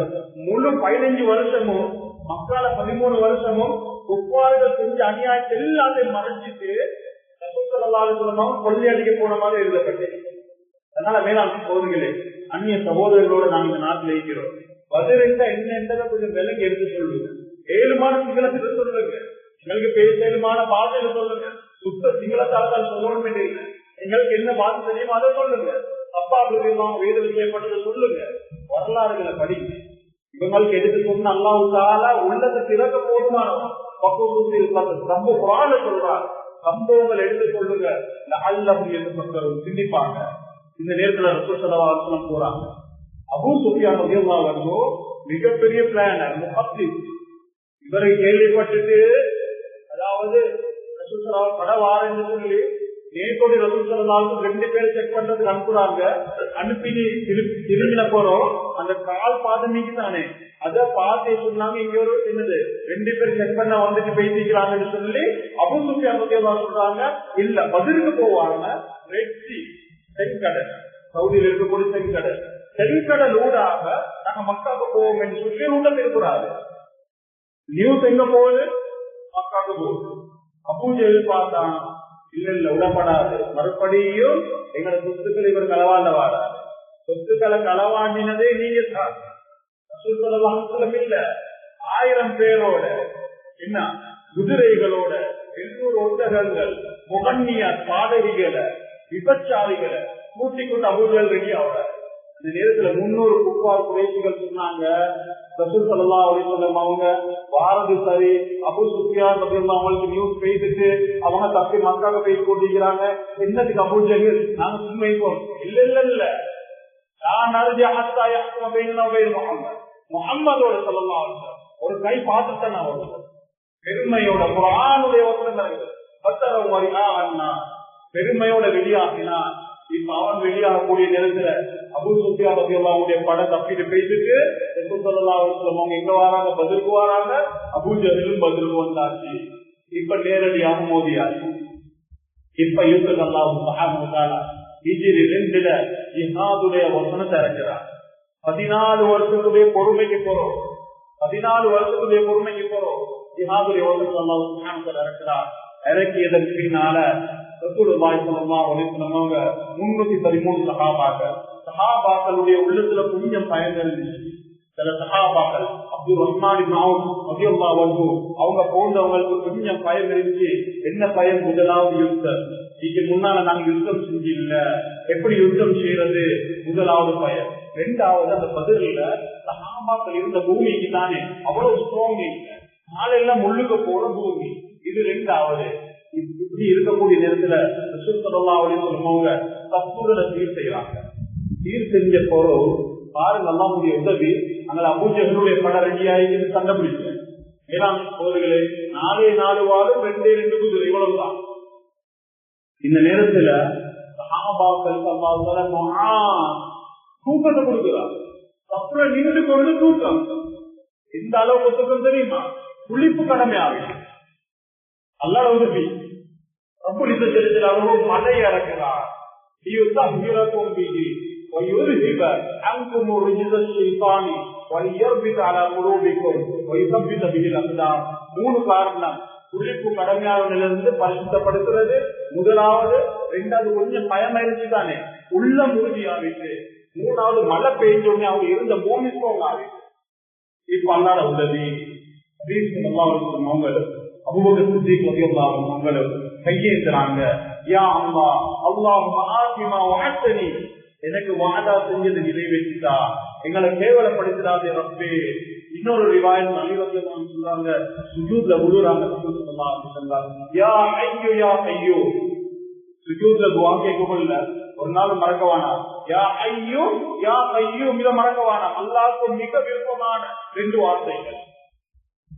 முழு 15 வருஷமும் மக்கால 13 வருஷமும் குப்பார்கள் செஞ்ச அநியாயத்தை எல்லாத்தையும் மறைச்சிட்டு ரசூல் ஸல்லல்லாஹு அலைஹி வஸல்லம் கொள்ளையடிக்க போன மாதிரி எழுதப்பட்டது. அதனால மேலாண் சகோதரிகளே, அந்நிய சகோதரர்களோட நாங்க இந்த நாட்டில் இருக்கிறோம். பதில் என்னன்றதை கொஞ்சம் விலங்கு எடுத்து சொல்லுங்க. 7 மாதம் சிங்களத்தில் சொல்லுங்க, எங்களுக்கு பேச 7 மாதம் பாதையில சொல்லுங்க. சுத்த சிங்களத்தால் சொல்லணும் இல்லை, எங்களுக்கு என்ன பாதை தெரியுமோ அதை சொல்லுங்க. அப்பா வேதனை செய்யப்பட்டதை சொல்லுங்க. வரலாறுகளை படிங்க. இவங்களுக்கு எடுத்து சொன்ன அல்லாஹ் தஆலா உள்ளத்தை திறக்க போதுமானவன். சொல்றார், சம்பவங்கள் எடுத்து சொல்லுங்க, அல்லஹும் என்று மக்களும் சிந்திப்பாங்க. இந்த நேரத்துல ரசூல் ஸல்லல்லாஹு அலைஹி வஸல்லம் போறாங்க. அபூ சுஃபியான் ரலியல்லாஹு அன்ஹு மிகப்பெரிய பிளானர், முஹத்திஸ். இவரை கேள்விப்பட்டுட்டு அதாவது ரசூல் ஸல்லல்லாஹு பட வாரன்னு சொல்லி நேத்தோட ரசூல் ஸல்லல்லாஹு 2 பேர் செக் பண்றதுக்கு அனுப்புறாங்க. அனுப்பி திரும்பின போறோம், அந்த கால் பாதமிக்கு தானே அத பார்த்தே சொன்னாங்க, இங்க ஒரு என்னது 2 பேர் செக் பண்ண வந்துட்டு பேசிக்கிறாங்கன்னு சொல்லி அபூ சுஃபியான் ரலியல்லாஹு சொல்றாங்க, இல்ல பதிலுக்கு போவாங்க. ரெட் சி செங்கடல், சவுதியில் இருக்கக்கூடிய செங்கடல், செங்கடல் ஊடாக நாங்க மக்காவுக்கு போவோம் என்று சொல்லி ஊட்ட இருக்கிறாரு. நியூஸ் எங்க போகுது, மக்காவுக்கு போகுது. அபூஜல் பார்த்தான், இல்ல விடப்படாது, மறுபடியும் எங்களோட சொத்துக்களை இவர் களவாண்ட வாராரு. சொத்துக்களை களவாண்டினதே நீங்க தான். இல்ல 1000 பேரோட என்ன குதிரைகளோட 800 ஒட்டகங்கள், முகன்னிய பாடகிகளை, விபச்சாரிகளை கூட்டிக் கொண்டு அபூஜல் ரெடி ஆகிறார். அந்த நேரத்துல 300 குஃபார் குறைஷிகள் சொன்னாங்க, ரசூல் ஸல்லல்லாஹு அலைஹி வஸல்லம் அவங்க வாரது சரி, அபூ சுஃபியான் ரலியல்லாஹு அவங்களுக்கு நியூஸ் பேசிட்டு அவங்க தப்பி மக்காக போய் கொண்டிருக்கிறாங்க. என்னதுக்கு அபூ ஜஹல் நாங்க சும்மா இருக்கோம்? இல்ல நான் அர்ஜி ஹத்தா யஹ்கும பைனனா வ பைன முஹம்மதோட ஸல்லல்லாஹு அலைஹி வஸல்லம் ஒரு கை பார்த்துட்டு நான் வருவேன். பெருமையோட குர்ஆனுடைய வசனம் இருக்குது. பத்தர வரியா அண்ணா பெருமையோட வெளியாகினா இப்ப அவன் வெளியாகக்கூடிய நேரத்துல அபூ சுஃபியான் ரலியல்லாஹு அவங்களுடைய படை தப்பிட்டு போயிட்டு ரசூல் ஸல்லல்லாஹு அலைஹி வஸல்லம் அவங்க எங்க வராங்க? பத்ருக்கு வராங்க. அபூ ஜஹலும் பத்ருக்கு வந்தாச்சு. இப்ப நேரடியாக மோதியாச்சு. இப்ப யுத்தம் அல்லாஹ் சுப்ஹானஹு வ தஆலா ஹிஜ்ரி 2ல ஜிஹாதுடைய வசனத்தை இறக்குறார். 14 வருஷத்துடைய பொறுமைக்கு போறோம். 14 வருஷத்துடைய பொறுமைக்கு போறோம். ஜிஹாதுடைய வசனத்தை அல்லாஹ் சுப்ஹானஹு வ தஆலா இறக்குறார். இறக்கியதற்கு பின்னால ரசூலுல்லாஹி ஸல்லல்லாஹு அலைஹி வஸல்லம் அவங்க 313 சஹாபாக்களுடைய உள்ளத்துல கொஞ்சம் பயம் இருந்துச்சு. சில சஹாபாக்கள் அப்துல் ரஹ்மான் இப்னு அவுஃப் ரலியல்லாஹு அன்ஹு அவங்க போன்றவங்களுக்கு கொஞ்சம் பயம் இருந்துச்சு. என்ன பயம்? முதலாவது யுத்தம். இதுக்கு முன்னால நாங்க யுத்தம் செஞ்சு இல்ல, எப்படி யுத்தம் செய்யறது? முதலாவது பயம். ரெண்டாவது அந்த பதில சஹாபாக்கள் இருந்த பூமிக்கு தானே அவ்வளவு ஸ்ட்ராங் இல்லை, நாளெல்லாம் முள்ளுக்கு போற பூமி. இது ரெண்டாவது. இப்படி இருக்கக்கூடிய நேரத்துல ரசூல் ஸல்லல்லாஹு அலைஹி வஸல்லம் அவங்க தப்புகளை சீர் செய்யறாங்க. சீர் செஞ்ச போறோம் பாருங்க, அல்லாஹ்வுடைய உதவி. அங்க அபூ ஜஹலுடைய பட ரெடியாகி சண்டை பிடிச்சேன். ஏழாம் போர்களே 4 வாரம் 2 குதிரை இவ்வளவுதான். இந்த நேரத்துல சஹாபாக்களுக்கு அல்லாஹ் தூக்கத்தை கொடுக்கிறார். தப்புல நின்று கொண்டு தூக்கம். எந்த அளவுக்கு தூக்கம் தெரியுமா? குளிப்பு கடமையாகும். அல்லாஹ் உதவி ரப்புல் இஸ்ஸத்தில் அவர்கள் மலை இறக்கிறார். ويذهب عنكم رجز الشيطان ويربط على قلوبكم ويثبت به الأقدام. 3 காரணம். குளிப்பு கடமையானதிலிருந்து பரிசுத்தப்படுத்துறது முதலாவது. ரெண்டாவது கொஞ்சம் பயமாயிருச்சு தானே, உள்ள உறுதியாவிட்டு. மூணாவது மழை பெய்ஞ்சோடனே அவங்க இருந்த பூமி ஸ்ட்ராங் ஆகிட்டு. இப்ப அல்லாஹ் உதவி அவங்களும் அபூபக்கர் சித்திக் ரலியல்லாஹு அன்ஹு அவங்களும் கையேந்துறாங்க. யா அல்லாஹ் அல்லாஹும்ம ஆதிமா வஅத்தனி, எனக்கு வாதா செஞ்சது நிறைவேற்றிட்டா, எங்களை கேவலப்படுத்திடாதே ரப்பே. இன்னொரு ரிவாயத் அலி ரலியல்லாஹு அன்ஹு சொல்றாங்க, சுஜூத்ல விழுறாங்க. ரசூல் ஸல்லல்லாஹு அலைஹி வஸல்லம் யா ஹய்யு யா ஹய்யு, சுஜூத்ல துஆ கேட்கல ஒரு நாள் மறக்கவானா. யா ஹய்யு யா ஹய்யு இத மறக்கவானா. அல்லாஹ்வுக்கு மிக விருப்பமான 2 வார்த்தைகள்.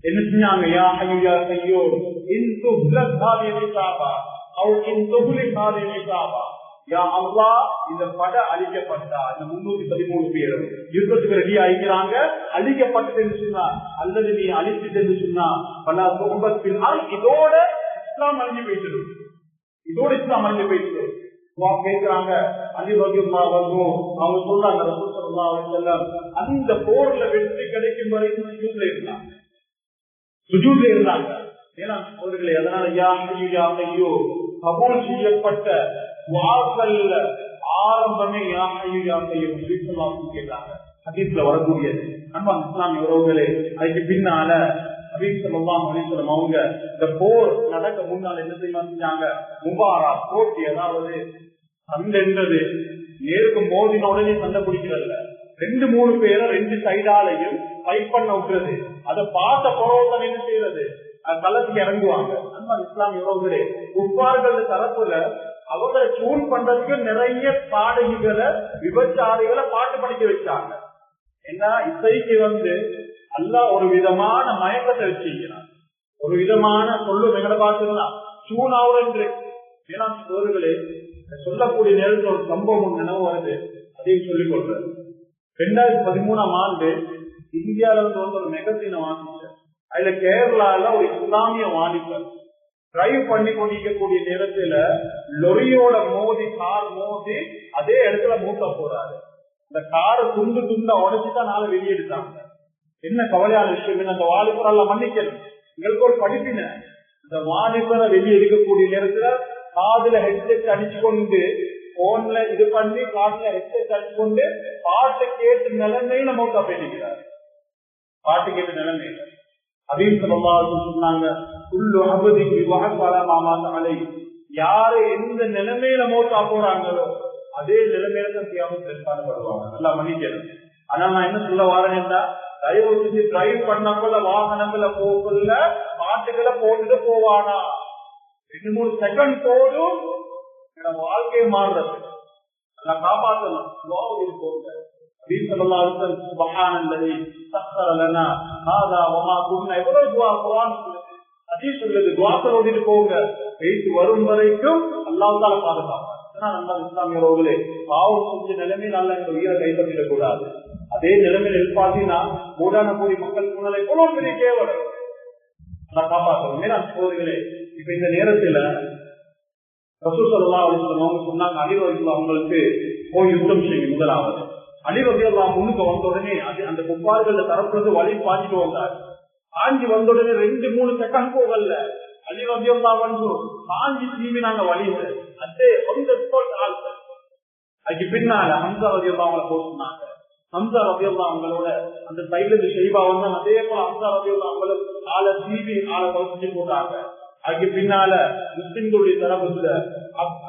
என்ன செஞ்சாங்க? யா ஹய்யு யா ஹய்யு இன் துஹ்லக் ஹாதிஹி ஸாபா அவ் இன் துஹ்லிக் ஹாதிஹி ஸாபா. யா அல்லாஹ், இந்த பட அழிக்கப்பட்டா, இந்த 313 பேர் யுத்தத்துக்கு ரெடி ஆகிக்கிறாங்க, அழிக்கப்பட்டதுன்னு சொன்னா, அல்லது நீ அழிச்சிட்டு சொன்னா பல குடும்பத்தில் இதோட இஸ்லாம் அழிஞ்சு போயிட்டு, இதோட இஸ்லாம் அழிஞ்சு போயிட்டு கேட்கிறாங்க. அலி ரலியல்லாஹு அன்ஹு அவங்க சொல்றாங்க, ரசூல் ஸல்லல்லாஹு அலைஹி வஸல்லம் அந்த போர்ல வெற்றி கிடைக்கும் வரைக்கும் சுஜூத்ல இருந்தாங்க. ஏன்னா அவர்களே, அதனால யா ஹய்யு யா ஹய்யு கபூல் செய்யப்பட்ட துஆக்கள்ல ஆரம்பமே யா ஹய்யு யா ஹய்யு ஸல்லல்லாஹு கேட்டாங்க. ஹதீஸ்ல வரக்கூடியது. நம்ம இஸ்லாமிய உறவுகளே, அதுக்கு பின்னால ஹபீப் ஸல்லல்லாஹு அலைஹி வஸல்லம் அவங்க இந்த போர் நடக்க முன்னால என்ன செஞ்சாங்க? முபாரா போட்டி, அதாவது சண்டைன்றது நேருக்கு மோதின உடனே சண்டை பிடிக்கிறதுல 2-3 பேரை 2 சைடாலையும் ஃபைட் பண்ண விட்டுறது. அதை பார்த்த பொறவுதான் என்ன செய்யறது? களத்துக்கு இறங்குவாங்க. நம்ம இஸ்லாமிய உறவுகளே, குஃபார்கள் தரப்புல அவங்களை சூழ் பண்றதுக்கு நிறைய பாடகிகளை, விபச்சாரிகளை பாட்டு படிக்க வச்சாங்க. ஏன்னா இசைக்கு அல்லாஹ் ஒரு விதமான மயக்கத்தை வச்சிருக்கிறான். ஒரு விதமான சொல்லும் எங்களை பார்த்துக்கலாம் சூனாவுல. ஏன்னா சோர்களே, சொல்லக்கூடிய நேரத்தில் ஒரு சம்பவம் நினைவு வருது, அதையும் சொல்லிக் கொள்றது. 2013ஆம் ஆண்டு இந்தியாவில ஒரு மெகசினை வாங்கிச்சு. அதுல கேரளால ஒரு இஸ்லாமிய வாலிபர் டிரைவ் பண்ணி கொண்டிருக்கக்கூடிய நேரத்துல லொரியோட மோதி, கார் மோதி அதே இடத்துல மூட்ட போறாரு. இந்த காரை துண்டு துண்டா உடைச்சுதான் நாளை வெளியெடுத்தாங்க. என்ன கவலையான விஷயம், அந்த வாலிபரால மன்னிக்கணும். எங்களுக்கு ஒரு படிப்பின, இந்த வாலிபரை வெளியே இருக்கக்கூடிய நேரத்துல காதுல ஹெட்செட் அடிச்சு கொண்டு, போன்ல இது பண்ணி காதுல ஹெட்செட் அடிச்சு கொண்டு பாட்டு கேட்டு நிலைமையில மூட்டா போயிருக்கிறார். பாட்டு கேட்டு நிலைமையில ஹபீப் ஸல்லல்லாஹு அலைஹி வஸல்லம் சொன்னாங்க, குல்லு அபதின் விவஹஸ அலா மா மாத அலை, யாரு எந்த நிலைமையில மௌத்தா போறாங்களோ அதே நிலைமையில தான் கியாமத் எதிர்பார்க்கப்படுவாங்க. நல்லா மன்னிக்கணும். ஆனா நான் என்ன சொல்ல வரேன்னா, தயவு செஞ்சு டிரைவ் பண்ணக்குள்ள வாகனங்களை போக்குள்ள பாட்டுகளை போட்டுட்டு போவானா, 2-3 செகண்ட் போதும் வாழ்க்கையை மாறுறது. நல்லா காப்பாற்றணும். போங்க அப்படின்னு சொல்லலாம். எவ்வளவு துவா குர்ஆன் ஹதீஸ் சொல்லுது, துவாக்கள் ஓதிட்டு போங்க, பேசி வரும் வரைக்கும் அல்லாஹ்வால பாதுகாப்பாங்க. இஸ்லாமியர்களே, பாவம் செஞ்ச நிலைமையில் அல்ல இந்த உயிரை கைப்பற்றிடக் கூடாது. அதே நிலைமையில் எழுப்பாட்டினா கூடான கூடி மக்கள் முன்னால எவ்வளவு பெரிய கேவலம் காப்பாற்றணும். மேலாண் சோதரிகளே, இப்ப இந்த நேரத்துல ரசூல் ஸல்லல்லாஹு அலைஹி வஸல்லம் அவங்க சொன்னாங்க, அலி ரலியல்லாஹு அவங்களுக்கு போய் யுத்தம் செய்யும். முதலாவது அலி ரலியல்லாஹு முன்னுக்கு வந்த உடனே அந்த குப்பார்கள் தரப்புல இருந்து வழி பாஞ்சிட்டு வந்தார். பாஞ்சி வந்த உடனே 2-3 செகண்ட் போகல, அலி ரலியல்லாஹு வந்து பாஞ்சி திரும்பி நாங்க வழியில அதே அதுக்கு பின்னால ஹம்சா ரலியல்லாஹு அவங்களை போட்டுனாங்க. ஹம்சா ரலியல்லாஹு அவங்களோட அந்த சைடுல ஷைபா வந்து அதே போல ஹம்சா ரலியல்லாஹு அவங்களை ஆளை தீவி ஆளை பறிச்சு போட்டாங்க. அதுக்கு பின்னால முஸ்லிம்களுடைய தரப்புல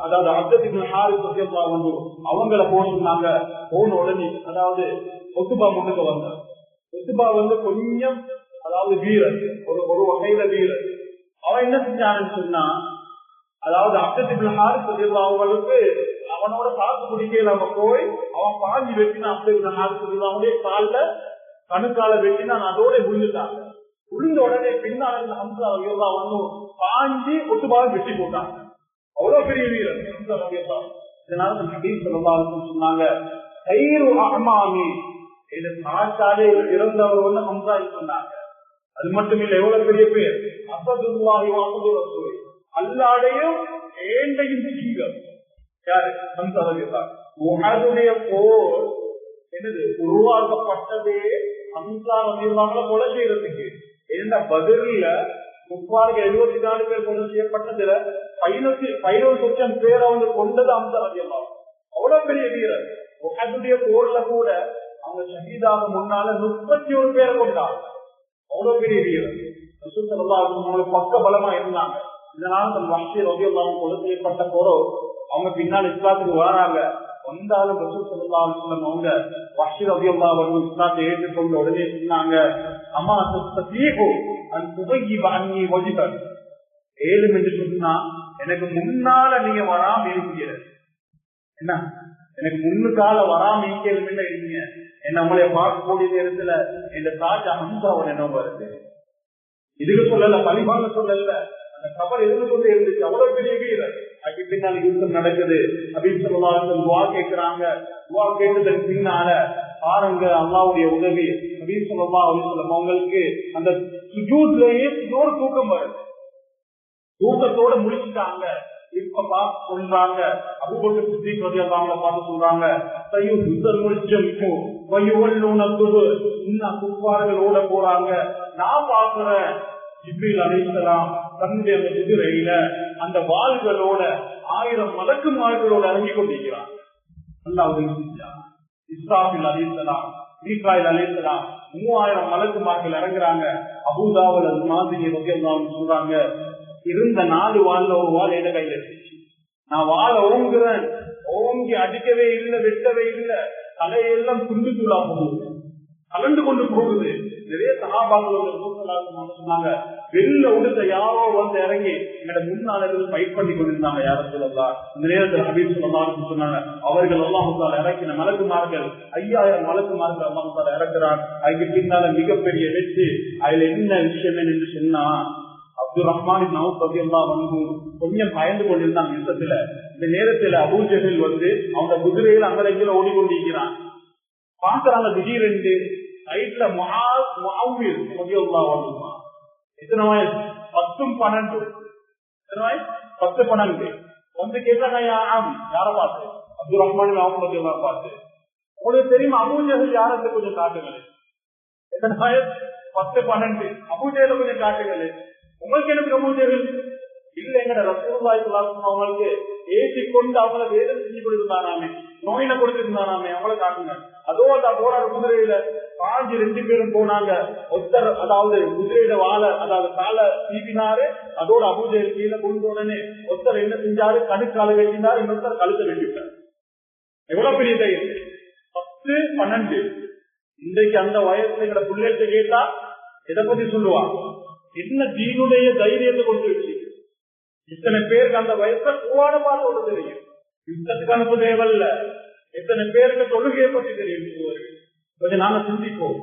அதாவது அப்துல் இப்னு ஹாரிஸ் ரலியல்லாஹு அன்ஹு அவங்கள போட்டுனாங்க. போன உடனே அதாவது உத்பா முன்னுக்கு வந்தார். உத்பா வந்து கொஞ்சம் அதாவது வீரர், ஒரு வகையில வீரர். அவன் என்ன செஞ்சான்னு சொன்னா, அதாவது அப்துல் இப்னு ஹாரிஸ் ரலியல்லாஹு அவங்களுக்கு அவனோட காசு குடிக்கல. நம்ம போய் அவன் பாஞ்சி வெட்டினா அப்துல் இப்னு ஹாரிஸ் ரலியல்லாஹு அவனுடைய காலில் கணுக்கால வெட்டினா அதோட விழுந்துட்டாங்க. விழுந்த உடனே பின்னால ஹம்சா ரலியல்லாஹு அன்ஹு பாஞ்சி ஒட்டுபாவை வெட்டி போட்டாங்க. அவ்வளவு பெரிய வீரர் ஹம்சா ரலியல்லாஹு. இதனால ஹதீஸ் ஸல்லல்லாஹு அலைஹி வஸல்லம் சொன்னாங்க, கைரு அஹ்மாமி, இது சாச்சாலே இறந்தவர் வந்து ஹம்சா சொன்னாங்க. அது மட்டும் இல்ல, எவ்வளவு பெரிய பேர், அஸதுல்லாஹி வ அஸது ரசூல், அல்லாஹ்வையும் ஏண்டையும் சிங்கம் யாரு, ஹம்சா ரலியல்லாஹு. உஹதுடைய போர் என்னது உருவாக்கப்பட்டதே ஹம்சா ரலியல்லாஹு கொலை செய்யறதுக்கு. ஏன்னா பத்ர்ல குஃபார்கள் 74 பேர் கொலை செய்யப்பட்டதுல 15 பேர் அவங்க கொண்டது ஹம்சா ரலியல்லாஹு. அவ்வளவு பெரிய வீரர். உஹதுடைய போர்ல கூட அவங்க ஷஹீதாக முன்னால 31 பேரை கொண்டாங்க. அவ்வளவு பெரிய வீரர். ரசூல் ஸல்லல்லாஹு அலைஹி வஸல்லம் பக்க பலமா இருந்தாங்க. இதனால தன் வஹ்ஷி ரலியல்லாஹு கொலை செய்யப்பட்ட போரோ அவங்க பின்னால் இஸ்லாத்துக்கு வராங்க. வந்தாலும் ரசூல் ஸல்லல்லாஹு அலைஹி வஸல்லம் அவங்க வஹ்ஷி ரலியல்லாஹு அன்ஹு இஸ்லாத்தை ஏற்றுக்கொண்ட உடனே சொன்னாங்க, அம்மா தஸ்தீஹு அன் துபய்யிப அன்னி வஜ்ஹக், ஏலும் என்று சொன்னா எனக்கு முன்னால நீங்க வராம இருக்கீங்க, என்ன எனக்கு முன்னுக்கால வராம இருக்கீங்க, என்ன நம்மளைய பார்க்கக்கூடிய நேரத்துல இந்த தாஜா ஹம்சாவோட என்ன வருது. இதுக்கு சொல்லல, பழிபாங்க சொல்லல, அந்த கபர் எதுக்கு கொண்டு இருந்துச்சு. அவ்வளவு பெரிய வீரர். அதுக்கு பின்னால யுத்தம் நடக்குது. அப்படின்னு சொல்லலாம், துவா கேட்கிறாங்க. துவா கேட்டதற்கு பின்னால பாருங்க அல்லாஹ்வுடைய உதவி. அப்படின்னு சொல்லலாம் அவங்களுக்கு அந்த சுஜூத்லயே இன்னொரு தூக்கம் வருது. தூக்கத்தோட முடிச்சுட்டாங்க. இப்ப பார்த்து சொல்றாங்க, அபூபக்கர் சித்திக் ரலியல்லாஹு அன்ஹு பார்த்து சொல்றாங்க, குஃபார்களோட போறாங்க. நான் பாக்குறேன் ஜிப்ரீல் அலைஹிஸ்ஸலாம் தன்னுடைய அந்த குதிரையில அந்த வாள்களோட 1000 மலக்குமார்களோட இறங்கி கொண்டிருக்கிறாங்க. அல்லாஹ் உதவி செஞ்சான். இஸ்ராஃபில் அலைஹிஸ்ஸலாம், மீகாயில் அலைஹிஸ்ஸலாம் 3000 மலக்குமார்கள் இறங்குறாங்க. அபூதாவுல் அஸ்மாதி ரலியல்லாஹு அன்ஹு சொல்றாங்க, இருந்த 4 வாள்ல ஒரு வாள் என்ன கையில இருந்துச்சு. நான் வாழை ஓங்குறேன், ஓங்கி அடிக்கவே இல்லை, வெட்டவே இல்லை, தலையெல்லாம் துண்டு துள்ளா போகுது, கலந்து கொண்டு போகுது. நிறைய சகாபாக்கள் சொன்னாங்க, வெளில உடுத்த யாரோ வந்து இறங்கி எங்களோட முன்னால இருந்து ஃபைட் பண்ணி கொண்டிருந்தாங்க. யாரும் சொல்லலாம். இந்த நேரத்தில் ஹபீப் ஸல்லல்லாஹு சொன்னாங்க, அவர்கள் அல்லாஹ் தஆலா இறக்கின மலக்குமார்கள் 5000 மலக்குமார்கள் அல்லாஹ் தஆலா இறக்குறான். அதுக்கு பின்னால மிகப்பெரிய வெற்றி. அதுல என்ன விஷயம் என்று சொன்னா, அப்துல் ரஹ்மான் இப்னு அவுஃப் ரலியல்லாஹு அன்ஹு கொஞ்சம் பயந்து கொண்டிருந்தாங்க யுத்தத்துல. இந்த நேரத்துல அபூ ஜஹல் வந்து அவங்க குதிரையில அங்கல ஓடிக்கொண்டிருக்கிறான். பாக்குறாங்க, திடீரென்று சைட்ல முஆவிர் ரலியல்லாஹு அன்ஹு, எத்தனை வயசு, 10-12, எத்தனை வயசு, 10-12 வந்து கேட்டாங்க, யார பார்த்து, அப்துல் ரஹ்மான் இப்னு அவுஃப் ரலியல்லாஹு பார்த்து, உங்களுக்கு தெரியுமா அபூ ஜஹல் யாருக்கு கொஞ்சம் காட்டுங்களே, எத்தனை வயசு, 10-12, அபூ ஜஹல் கொஞ்சம் காட்டுங்களே, உங்களுக்கு எனக்கு அபூ ஜஹல் இல்ல, எங்கட ரசூலுல்லாஹி ஸல்லல்லாஹு அலைஹி வஸல்லம் அவங்களுக்கு ஏசி கொண்டு அவங்களை வேதனை செஞ்சு கொடுத்திருந்தாராமே, நோயில கொடுத்திருந்தாராமே, அவங்களை காட்டுங்க. அதோ அந்த போராட குதிரையில பாஞ்சு 2 பேரும் போனாங்க. ஒருத்தர் அதாவது குதிரையில வாழை அதாவது காலை தீவினாரு, அதோட அபூ ஜஹல் கீழே கொண்டு உடனே ஒருத்தர் என்ன செஞ்சாரு, கணுக்கால வெட்டினாரு, இன்னொருத்தர் கழுத்தை வெட்டிட்டார். எவ்வளவு பெரிய தைரியம். 10, 12 இன்றைக்கு அந்த வயசுல எங்களை பிள்ளைகிட்ட கேட்டா எதை பத்தி சொல்லுவாங்க? என்ன தீனுடைய தைரியத்தை கொண்டு வச்சு இத்தனை பேருக்கு அந்த வயசுல குர்ஆனை பார்த்து ஒன்று தெரியும். யுத்தத்துக்கு அனுப்ப தேவையில்ல. எத்தனை பேருக்கு தொழுகையை பத்தி தெரியும். கொஞ்சம் நாங்க சிந்திப்போம்.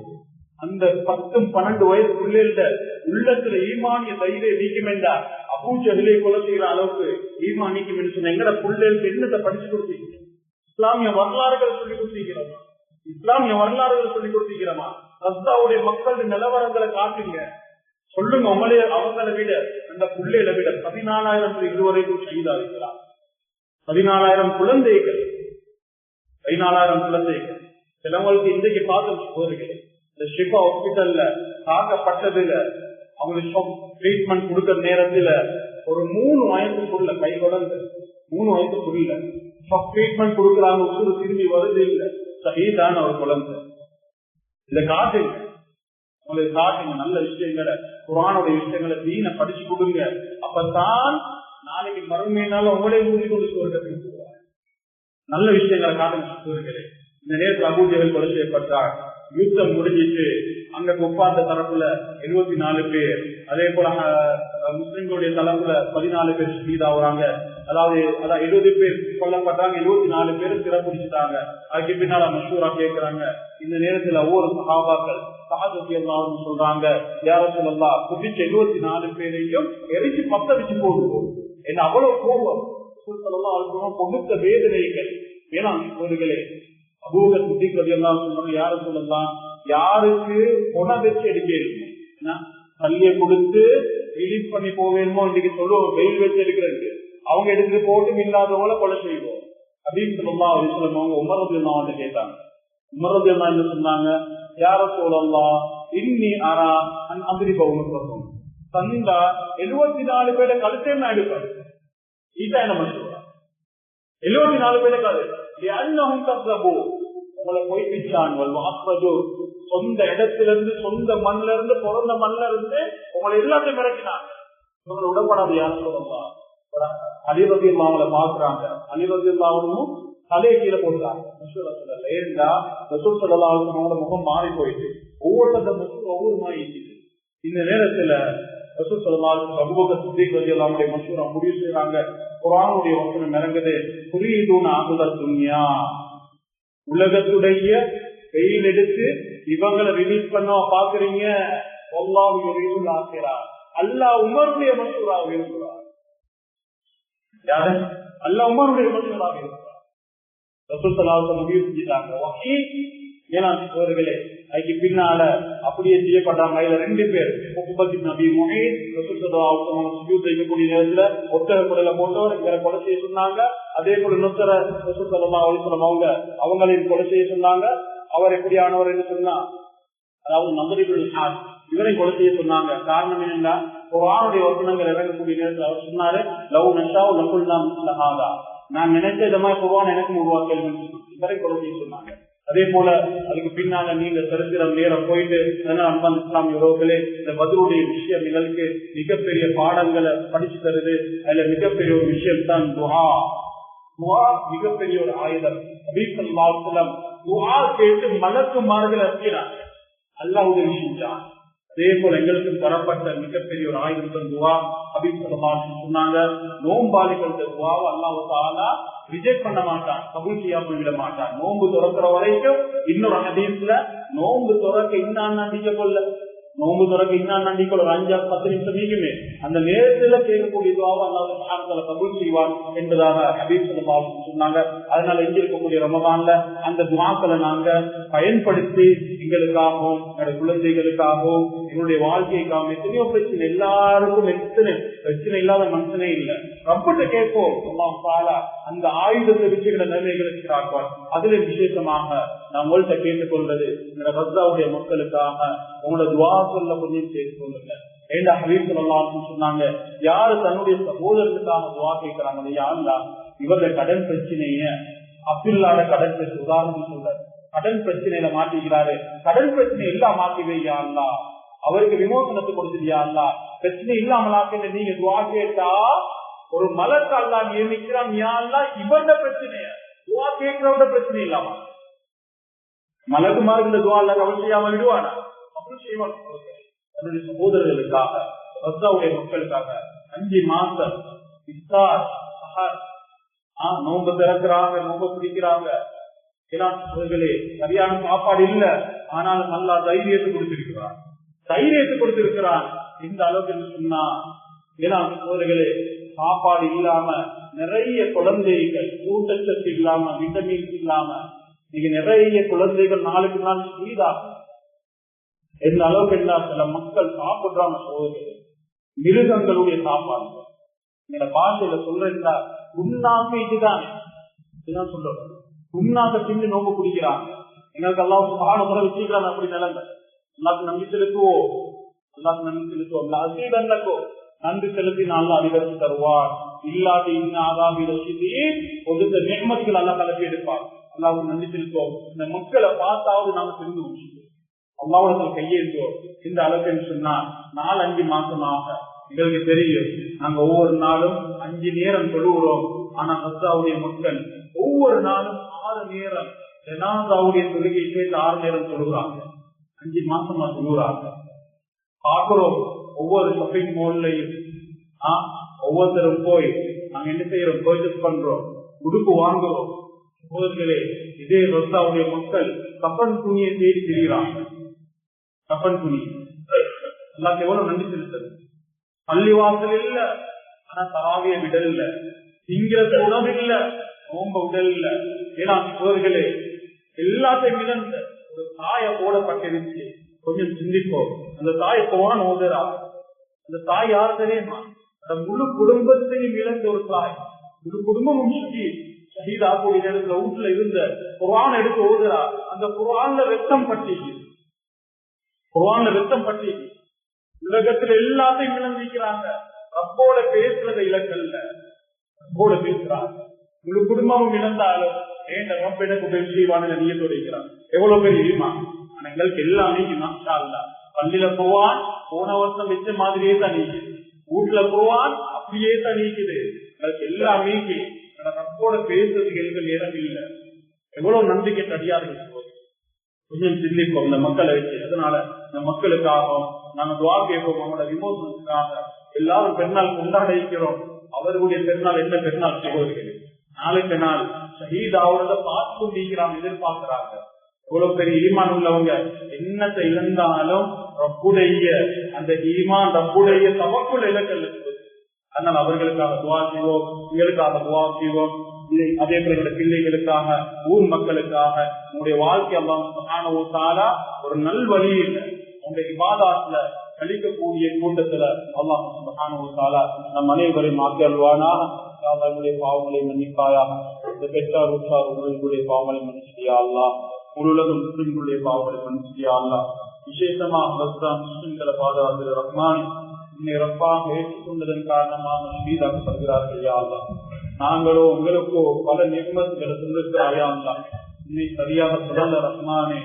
அந்த 10, 12 வயசு பிள்ளைகிட்ட உள்ளத்துல ஈமானிய தைரியம் நீக்கும் என்றா அபூ ஜஹலை கொலை செய்யற அளவுக்கு ஈமான் நீக்கும் என்று சொன்ன எங்கட பிள்ளைகளுக்கு என்னத்தை படிச்சு கொடுத்தீங்க? இஸ்லாமிய வரலாறுகளை சொல்லி கொடுத்திருக்கிறோமா? இஸ்லாமிய வரலாறுகளை சொல்லி கொடுத்திருக்கிறோமா? ரஸ்தாவுடைய மக்களுடைய நிலவரங்களை காட்டுங்க, சொல்லுங்க. உங்களே அவங்களை விட அந்த பிள்ளைகளை விட 14,000 இதுவரைக்கும் செய்தார்கள். 14,000 குழந்தைகள், 14,000 குழந்தைகள். சிலவங்களுக்கு இன்றைக்கு பார்த்து போறீங்க இந்த ஷிஃபா ஹாஸ்பிட்டல்ல தாக்கப்பட்டதுல அவங்களுக்கு ட்ரீட்மெண்ட் கொடுக்கிற நேரத்துல ஒரு 3 வயசுக்குள்ள கை குழந்தை 3 வயசுக்குள்ள ட்ரீட்மெண்ட் கொடுக்குறாங்க. உசுறு திரும்பி வருது இல்ல, சகிதான ஒரு குழந்தை. இதை காட்டுங்க, உங்களுக்கு காட்டுங்க. நல்ல விஷயங்களை, குர்ஆனுடைய விஷயங்களை தீனை படிச்சு கொடுங்க. அப்பதான் நாளைக்கு மறுமையினால உங்களே ஊதி கொண்டு சொல்றது. நல்ல விஷயங்களை காட்டுங்க. இந்த நேரத்தில் அபூ ஜஹல் கொலை செய்யப்பட்டார். யுத்தம் முடிஞ்சிட்டு அங்க ஒப்பாந்த தரப்புல 74 பேர், அதே போல முஸ்லிம்களுடைய தரப்புல 14 பேர் ஷஹீதாவுறாங்க. அதாவது 70 பேர் கொல்லப்பட்டாங்க, 74 பேரும் சிறப்பிடிச்சிட்டாங்க. அதுக்கு பின்னால மஷூரா கேட்கிறாங்க. இந்த நேரத்துல ஒவ்வொரு சஹாபாக்கள் சொல்றாங்க, யார சொல்லலாம் புதிச்ச 74 பேரையும் எரிச்சு பத்தடிச்சு போடுவோம். என்ன அவ்வளவு கோபம், கொடுத்த வேதனைகள். ஏன்னா அவர்களே அபூக சுத்திக்கிறது எல்லாம் சொல்றாங்க, யார சொல்லலாம் யாருக்கு பொண வச்சு எடுக்க பள்ளியை கொடுத்து ரிலீஸ் பண்ணி போவேணுமோ இன்னைக்கு சொல்லுவோம். வெயில் வச்சு எடுக்கிறது அவங்க எடுத்துட்டு போட்டு இல்லாதவங்கள கொலை செய்வோம் அப்படின்னு சொல்லலாம். அப்படி சொல்லுவாங்க. உமரது எல்லாம் கேட்டாங்க. உமரது எல்லாம் என்ன சொன்னாங்க, யார சொல்லலாம் இன்னி அரா அந்திரி பவுனும் தந்தா 74 பேரை கழுத்தே நான் எடுப்பேன். இதான் என்ன சொல்றாங்க, 74 பேரை கழுத்து உங்களை பொய்ப்பிச்சாங்க. சொந்த இடத்துல இருந்து, சொந்த மண்ல இருந்து, பிறந்த மண்ல இருந்து உங்களை எல்லாத்தையும் மிரட்டினாங்க. உங்களை உடம்படாது யாரும் சொல்லலாம். அலிரதியம்மா அவங்களை பாக்குறாங்க. அலிரதியம்மாவும் தலையை கீழே போட்டாங்க. ஏண்டா ரசூல் ஸல்லல்லாஹு அலைஹி வஸல்லம் முகம் மாறி போயிட்டு ஒவ்வொரு மாதிரி. இந்த நேரத்துல ரசூல் ஸல்லல்லாஹு அலைஹி வஸல்லம் அபூபக்கர் சித்திக் ரலியல்லாஹு அன்ஹு மஷூரா முடிவு செய்றாங்க. குர்ஆனுடைய வசனம் இறங்குது, குரீதுன ஆகுதத் துன்யா, உலகத்துடைய வெயில் எடுத்து இவங்களை ரிலீஸ் பண்ண பாக்குறீங்க. அல்லாஹ் யுரீதுல் ஆகிரா, அல்லாஹ் உமருடைய மஷூராவை விரும்புகிறார். யாரு? அல்லாஹ் உமருடைய மஷூராவை விரும்புகிறார். ரசூல் ஸல்லல்லாஹு அலைஹி வஸல்லம் முடிவு செஞ்சிட்டாங்க. வஹீ ஏனாவர்களே அதுக்கு பின்னால அப்படியே செய்யப்பட்டாங்க. அதுல 2 பேர் நபி முஹீத் ரசூல் ஸல்லல்லாஹு அலைஹி வஸல்லம் சுஜூத் செய்யக்கூடிய நேரத்துல ஒட்டக குடல போட்டவர் இவரை கொலை செய்ய சொன்னாங்க. அதே போல இன்னொருத்தர ரசூல் ஸல்லல்லாஹு அலைஹி வஸல்லம் அவங்களையும் கொலை செய்ய சொன்னாங்க. அவர் எப்படியானவர் என்று சொன்னா, அதாவது நம்பரிபுல் ஹாஸ் இவரை கொலை செய்ய சொன்னாங்க. காரணம் என்னன்னா, குர்ஆனுடைய வசனங்கள் இறங்கக்கூடிய நேரத்தில் அவர் சொன்னாரு, லவ் நஷாஉ லகுல்னா மிஸ்ல ஹாதா, நான் நினைச்ச விதமா குர்ஆன் எனக்கு உருவாக்கல் இவரை கொலை செய்ய சொன்னாங்க. அதே போல அதுக்கு பின்னால நீங்க சரித்திரம் நேரம் போயிட்டு அன்பான் இஸ்லாமிய உறவுகளே, இந்த பத்ருடைய விஷயம் எங்களுக்கு மிகப்பெரிய பாடங்களை படிச்சு தருது. அதுல மிகப்பெரிய ஒரு விஷயம் தான் துஆ. துஆ மிகப்பெரிய ஒரு ஆயுதம். நபி ஸல்லல்லாஹு அலைஹி வஸல்லம் துஆ கேட்டு மலக்குமார்கள் இருக்கிறாங்க, அல்லாஹ் உதவி செஞ்சான். அதே போல எங்களுக்கு தரப்பட்ட மிகப்பெரிய ஒரு ஆயுதம் துஆ. நபி ஸல்லல்லாஹு அலைஹி வஸல்லம் சொன்னாங்க, நோம்பாளிகள் துஆவை அல்லாஹ் தஆலா ரிஜெக்ட் பண்ண மாட்டான், கபூல் செய்யாம விட மாட்டான். நோன்பு துறக்கிற வரைக்கும். இன்னொரு ஹதீஸ்ல நோன்பு துறக்க இன்னான் நம்பிக்கை கொள்ள, நோன்பு துறக்க இன்னான் நம்பிக்கை ஒரு 5-10 நிமிஷம் நீக்குமே அந்த நேரத்துல கேட்கக்கூடிய துஆவை அல்லாஹ் சுப்ஹானஹு வ தஆலா கபூல் செய்வான் என்பதாக ஹதீஸ் ஸல்லல்லாஹு அலைஹி வஸல்லம் சொன்னாங்க. அதனால இங்க இருக்கக்கூடிய ரமதான்ல அந்த துஆக்களை நாங்க பயன்படுத்தி எங்களுக்காகவும் என்னுடைய குழந்தைகளுக்காகவும் என்னுடைய வாழ்க்கைக்காகவும், எத்தனையோ பிரச்சனை, எல்லாருக்கும் எத்தனை பிரச்சனை இல்லாத மனுஷனே இல்லை. ரப்பிட்ட கேட்போம், அல்லாஹ் தஆலா அந்த ஆயுதத்தை வச்சுக்கிற நிலைமைகளுக்கு காட்டுவார். அதுல விசேஷமாக நான் உங்கள்கிட்ட கேட்டுக்கொள்வது, இந்த கஸ்ஸாவுடைய மக்களுக்காக உங்களோட துஆ சொல்ல கொஞ்சம் சேர்த்து கொள்ளுங்க. ஏண்டா ஹபீப் ஸல்லல்லாஹு அலைஹி வஸல்லம் சொன்னாங்க, யாரு தன்னுடைய சகோதரனுக்காக துஆ கேட்கிறாங்க, யா அல்லாஹ் இவருடைய கடன் பிரச்சனைய, அப்துல்லாட கடன் பிரச்சனை உதாரணம் சொல்ற, கடன் பிரச்சனையில மாட்டிக்கிறாரு, கடன் பிரச்சனை எல்லாம் மாட்டிவே யா அல்லாஹ், அவருக்கு விமோசனத்தை கொடுத்துருயா அல்லாஹ், பிரச்சனை இல்லாமலாக்க நீங்க துஆ கேட்டா ஒரு மலக்கு அல்லாஹ் நியமிக்கிறான், யா அல்லாஹ் இவருடைய பிரச்சனைய துவா கேட்கிறவங்க பிரச்சனை இல்லாம மலக்குமார் இந்த துவால கவல் செய்யாம விடுவானா அப்படி செய்வான். தன்னுடைய சகோதரர்களுக்காக ரத்தாவுடைய மக்களுக்காக 5 மாசம் இஃப்தார் சஹர் நோன்பு திறக்கிறாங்க, நோன்பு பிடிக்கிறாங்க. சரியான சாப்பாடு இல்ல, ஆனால் நல்லா தைரியத்தை கொடுத்திருக்கிறான். தைரியத்தை கொடுத்திருக்கிறான். இந்த அளவுக்கு சொன்னா சோதர்களே, சாப்பாடு இல்லாம நிறைய குழந்தைகள் ஊட்டச்சத்து இல்லாம விட்டமின்ஸ் இல்லாம நீங்க நிறைய குழந்தைகள் நாளுக்கு நாள் சீதாகும். எந்த அளவுக்கு என்ன சில மக்கள் சாப்பிடுறாங்க சோதர்களே, மிருகங்களுடைய சாப்பாடு. எங்க பாஷையில சொல்றா உண்ணாம இதுதானே இதுதான் சொல்றோம். உண்ணாக்க பின்னு நோம்பு குடிக்கிறாங்க. எங்களுக்கு எல்லாம் சுகாதார வச்சுக்கிறாங்க. அப்படி நிலைமை எல்லாத்துக்கும் நன்றி செலுத்துவோம், எல்லாத்துக்கும் நன்றி செலுத்துவோம். அசீதன்னக்கோ நன்றி செலுத்தி நல்லா அதிகரித்து தருவார். இல்லாட்டி ஆகாமி ரசித்தி கொடுத்த நேர்மதிகள் எல்லாம் கலப்பி எடுப்பார். எல்லாருக்கும் நன்றி செலுத்துவோம். இந்த மக்களை பார்த்தாவது நாம தெரிந்து வச்சுக்கோம், அல்லாஹ்விடத்தில் கையேற்றுவோம். இந்த அளவுக்கு சொன்னா 4-5 மாசமாக எங்களுக்கு தெரியும், நாங்க ஒவ்வொரு நாளும் 5 நேரம் தொழுகிறோம். ஆனா ரத்தாவுடைய மக்கள் ஒவ்வொரு நாளும் 6 நேரம் ஜனாசாவுடைய தொழுகை சேர்த்து 6 நேரம் தொழுகிறாங்க. 5 மாசமா தொழுகிறாங்க. பார்க்கிறோம் ஒவ்வொரு ஷாப்பிங் மால்லையும் ஒவ்வொருத்தரும் போய் நாங்க என்ன செய்யறோம், பர்ச்சேஸ் பண்றோம், உடுப்பு வாங்குறோம். சகோதரர்களே, இதே ரத்தாவுடைய மக்கள் கப்பன் துணியை தேடி திரிகிறாங்க. கப்பன் துணி எல்லாத்தையும் எவ்வளவு நன்றி செலுத்தது. பள்ளிவாசல் இல்ல, ஆனா தராவிய விடல் இல்ல, திங்கிறது உணவு இல்ல, நோம்ப உடல் இல்ல. ஏன்னா சோதர்களே, எல்லாத்தையும் இழந்த ஒரு தாய போடப்பட்டிருந்துச்சு. கொஞ்சம் சிந்திப்போம். அந்த தாய் போன ஓதரா, அந்த தாய் யாரு தெரியுமா? அந்த முழு குடும்பத்தையும் இழந்த ஒரு தாய். முழு குடும்பமும் ஷஹீதாக்கூடிய நேரத்துல வீட்டுல இருந்த குர்ஆன் எடுத்து ஓதுறா. அந்த குர்ஆன்ல ரத்தம் பட்டி, குர்ஆன்ல ரத்தம் பட்டி. உலகத்துல எல்லாத்தையும் இழந்திருக்கிறாங்க. ரப்போட பேசுறத இலக்கல்ல, ரப்போட பேசுறாங்க. முழு குடும்பமும் இழந்தாலும் ஏன் ரப்ப எனக்கு உதவி செய்வான்னு நீயத்தோட இருக்கிறாங்க. எவ்வளவு பேர் இருமா? ஆனா எங்களுக்கு எல்லாமே மாஷா அல்லாஹ். பள்ளியில போவான், போன வருஷம் வச்ச மாதிரியே தான் நீக்குது. வீட்டுல போவான், அப்படியே தான் நீக்குது. எங்களுக்கு எல்லாமே ரப்போட பேசுறதுக்கு எங்களுக்கு நேரம் இல்லை. எவ்வளவு நம்பிக்கை தடியார்கள். கொஞ்சம் சிந்திப்போம் இந்த மக்களை வச்சு. அதனால இந்த மக்களுக்காகவும் நாங்க துவா கேட்போம். அவங்களோட விமோசனத்துக்காக எல்லாரும் பெருநாள் கொண்டாட இருக்கிறோம். அவர்களுடைய பெருநாள் என்ன பெருநாள் சகோதரிகள்? நாளுக்கு நாள் ஷஹீத் அவரோட பார்த்து கொண்டிருக்கிறாங்க, எதிர்பார்க்கிறாங்க. இவ்வளவு பெரிய ஈமான் உள்ளவங்க என்னத்தை இழந்தாலும் ரப்புடைய அந்த ஈமான் ரப்புடைய தவக்குள் இலக்கல். அதனால் அவர்களுக்காக துவா செய்வோம், எங்களுக்காக துவா செய்வோம். அதே போல என்னுடைய பிள்ளைகளுக்காக, ஊர் மக்களுக்காக, உங்களுடைய வாழ்க்கை எல்லாம் சுப்ஹானஹு வ தஆலா ஒரு நல் வழியில் உங்களுடைய இபாதத்துல கழிக்கக்கூடிய கூட்டத்துல அல்லாஹ் சுப்ஹானஹு வ தஆலா நம் அனைவரையும் ஆக்கியல்வானாக. அவர்களுடைய பாவங்களை மன்னிப்பாயா. இந்த பெற்றார் உற்றார் உங்களுடைய பாவங்களை மன்னிச்சியா அல்லாஹ். உலகம் முஸ்லிம்களுடைய பாவங்களை மன்னிச்சியா அல்லாஹ். விசேஷமாக முஸ்லிம்களை பாதுகாத்து ரஹ்மான் இன்னை ரப்பாக ஏற்றுக்கொண்டதன் காரணமாக ஷஹீதாக்கப்படுகிறார்கள் யா அல்லாஹ். நாங்களோ உங்களுக்கோ பல நிர்மத்துகளை சொல்லிருக்கிறாயா அல்லாஹ். இன்னை சரியாக தொடர்ந்த ரஹ்மானே,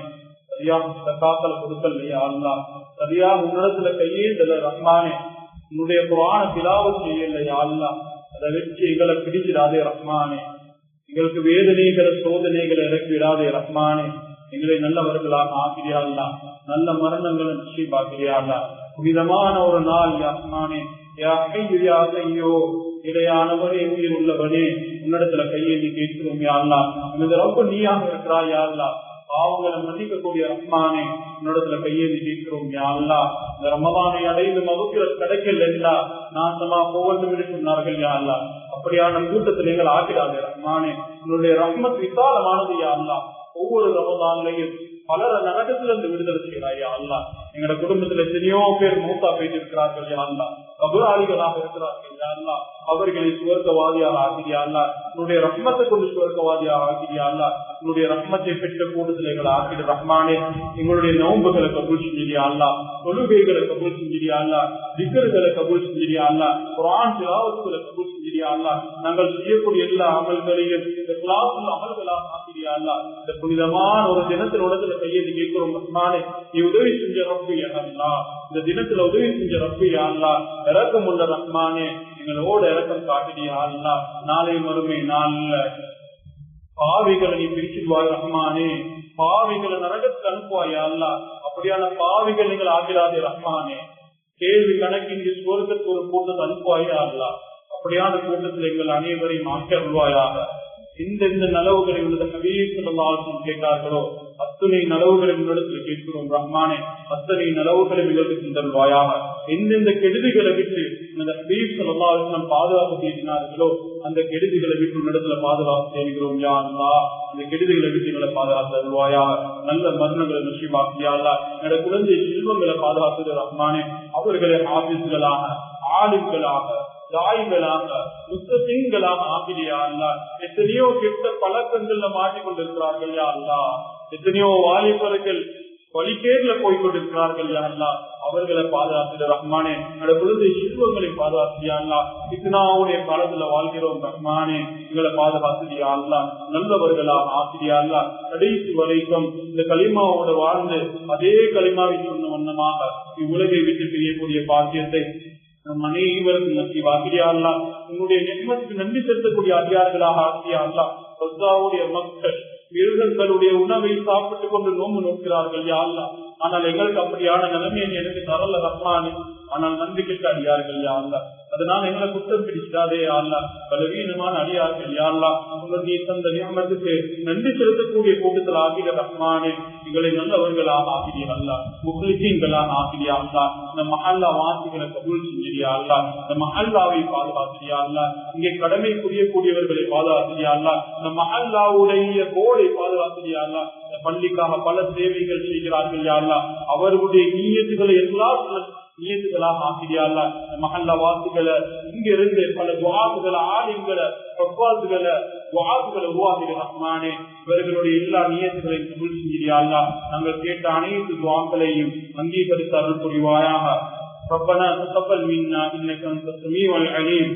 சரியாக சக்காக்களை கொடுக்கல் யா அல்லாஹ். சரியாக உன்னிடத்துல கையேந்தல ரஹ்மானே. உன்னுடைய குர்ஆன திலாவத் செய்யல யா அல்லாஹ். அதை வச்சு எங்களை பிடிச்சிடாதே ரஹ்மானே. எங்களுக்கு வேதனைகளை சோதனைகளை இறக்கி விடாதே ரஹ்மானே. எங்களை நல்லவர்களாக ஆக்கிறியா அல்லாஹ். நல்ல மரணங்களை நசீபாக்கிறியா அல்லாஹ். புனிதமான ஒரு நாள் ரஹ்மானே. யா ஹய்யு யா கய்யூம், இடையானவனே, உயிர் உள்ளவனே, உன்னிடத்துல கையேந்தி கேட்கிறோம் யா அல்லாஹ். இந்த ரொம்ப நீயாக இருக்கிறாய் யா அல்லாஹ். பாவங்களை மன்னிக்கக்கூடிய ரஹ்மானே, உன்னிடத்துல கையேந்தி கேட்கிறோம் யா அல்லாஹ். இந்த ரமலானை அடைந்து மகுஃபிரத் கிடைக்கல இல்லா நாசமா போவதும் என்று சொன்னார்கள் யா அல்லாஹ். அப்படியான கூட்டத்தில் எங்கள் ஆகிறார்கள் ரஹ்மானே. உன்னுடைய ரஹ்மத் விசாலமானது யா அல்லாஹ். ஒவ்வொரு ரமலான்லையும் பலர நரகத்திலிருந்து விடுதலை செய்கிறாய் யா அல்லாஹ். எங்களோட குடும்பத்துல எத்தனையோ பேர் மூத்தா போயிட்டு இருக்கிறார்கள் யா அல்லாஹ். கபராளிகளாக இருக்கிறார்கள் யா அல்லாஹ். அவர்களை சுவர்க்கவாதியாக ஆக்கிறியா அல்லாஹ். உன்னுடைய ரஹ்மத்தை கொண்டு சுவர்க்கவாதியாக ஆக்கிறியா அல்லாஹ். உன்னுடைய ரஹ்மத்தை பெற்ற கூட்டத்தில் எங்களை ஆக்கிற ரஹ்மானே. எங்களுடைய நோன்புகளை கபூல் செஞ்சிரியா அல்லாஹ். தொழுகைகளை கபூல் செஞ்சிரியா அல்லாஹ். திக்ருகளை கபூல் செஞ்சிரியா அல்லாஹ். குர்ஆன் திலாவத்துகளை கபூல் செஞ்சிரியா அல்லாஹ். நாங்கள் செய்யக்கூடிய எல்லா அமல்களையும் இக்லாஸுல் அமல்களாக ஆக்கிறியா அல்லாஹ். இந்த புனிதமான ஒரு தினத்தில் உலகத்துல கையேந்தி கேட்கிறோம் ரஹ்மானே. நீ உதவி செஞ்ச ரப்பு யா அல்லாஹ். இந்த தினத்துல உதவி செஞ்ச ரப்பு யா அல்லாஹ். இரக்கம் உள்ள ரஹ்மானே, எங்களோட இரக்கம் காட்டியா அல்லாஹ். நாளை மறுமை நாள்ல பாவிகளை நீ பிரிச்சுடுவாய் ரஹ்மானே, பாவிகளை நரகத்துக்கு அனுப்புவாயா அல்லா, அப்படியான பாவிகள் நீங்கள் ஆகிறாதே ரஹ்மானே, கேள்வி கணக்கின்றி சுவர்க்கத்து ஒரு கூட்டத்தை அனுப்புவாயா அல்லா, அப்படியான கூட்டத்தில் எங்கள் அனைவரையும் ஆக்கியருள்வாயாக. இந்த நலவுகளை உள்ளது ஹபீப் ஸல்லல்லாஹு அலைஹி வஸல்லம் கேட்டார்களோ அத்தனை நலவுகளை உன்னிடத்தில் கேட்கிறோம் ரஹ்மானே, அத்தனை நலவுகளை எங்களுக்கு தருவாயாக. எந்தெந்த கெடுதிகளை விட்டு இந்த ஹபீப் ஸல்லல்லாஹு அலைஹி வஸல்லம் பாதுகாப்பு செய்தினார்களோ அந்த கெடுதிகளை விட்டு உன்னிடத்துல பாதுகாப்பு செய்கிறோம் யா அல்லாஹ். அந்த கெடுதிகளை விட்டு எங்களை பாதுகாத்து தருவாயாக. நல்ல மரணங்களை நசீபாக்கியா அல்லாஹ். என்னோட குழந்தை செல்வங்களை பாதுகாத்து ரஹ்மானே, அவர்களை ஆபீஸ்களாக, ஆளுங்களாக, தாய்களாக, முஸ்லிம்களாக ஆகிறியா அல்லா. எத்தனையோ கெட்ட பழக்கங்கள்ல மாட்டிக்கொண்டிருக்கிறார்கள் யா அல்லா. எத்தனையோ வாலிபர்கள் வழிகேட்ல போய்கொண்டிருக்கிறார்கள் யா அல்லா. அவர்களை பாதுகாத்து ரஹ்மானே, என்னோட குழந்தை செல்வங்களை பாதுகாத்தியா அல்லா. இத்தனாவுடைய காலத்துல வாழ்கிறோம் ரஹ்மானே, எங்களை பாதுகாத்தியா அல்லா. நல்லவர்களாக ஆசிரியா அல்லா. கடைசி வரைக்கும் இந்த களிமாவோட வாழ்ந்து அதே களிமாவை சொன்ன வண்ணமாக இவ்வுலகை விட்டு பிரியக்கூடிய பாக்கியத்தை நம் அனைவருக்கும் நசீபாக்கியா அல்லா. உன்னுடைய நிம்மதிக்கு நன்றி செலுத்தக்கூடிய அதிகாரிகளாக ஆக்கியா அல்லா. பஸ்தாவுடைய மக்கள் மிருகங்களுடைய உணவை சாப்பிட்டுக் கொண்டு நோம்பு நோக்கிறார்கள் யா அல்லா. ஆனால் எங்களுக்கு அப்படியான நிலைமையை எனக்கு தரல ரஹ்மானே. ஆனால் நன்றி கெட்ட அடியார்கள் யா அல்லா. அதனால எங்களை குற்றம் பிடிக்காதே யா அல்லா. பலவீனமான அடியார்கள் யா அல்லா. நீ தந்த நியமத்துக்கு நன்றி செலுத்தக்கூடிய கூட்டத்தில் ஆகிய ரஹ்மானே, எங்களை நல்லவர்களாக ஆகிறியா அல்லா. முஸ்லிம்களாக ஆகிறியா அல்லா. இந்த மஹல்லா வாசிகளை கபூல் செஞ்சியா அல்லா. இந்த மஹல்லாவை பாதுகாத்தியா அல்லா. இங்கே கடமை புரியக்கூடியவர்களை பாதுகாத்தியா அல்லா. இந்த மஹல்லாவுடைய கோடை பாதுகாத்தியா அல்லா. இந்த பள்ளிக்காக பல சேவைகள் செய்கிறார்கள் யா அல்லா. அவர்களுடைய நீயத்துகளை எல்லா நியத்துகளாக ஆக்கிறியா அல்லா. மஹல்லா வாசிகளை இங்கிருந்து பல துஆக்களை, ஆலிம்களை, ஃபத்வாஸ்களை, துஆக்களை உருவாக்கிற ரஹ்மானே, இவர்களுடைய எல்லா நியத்துகளையும் கபூல் செஞ்சியா அல்லா. நாங்கள் கேட்ட அனைத்து துஆக்களையும் அங்கீகரித்து அருள் புரிவாயாக. ربنا تقبل منا انك انت السميع العليم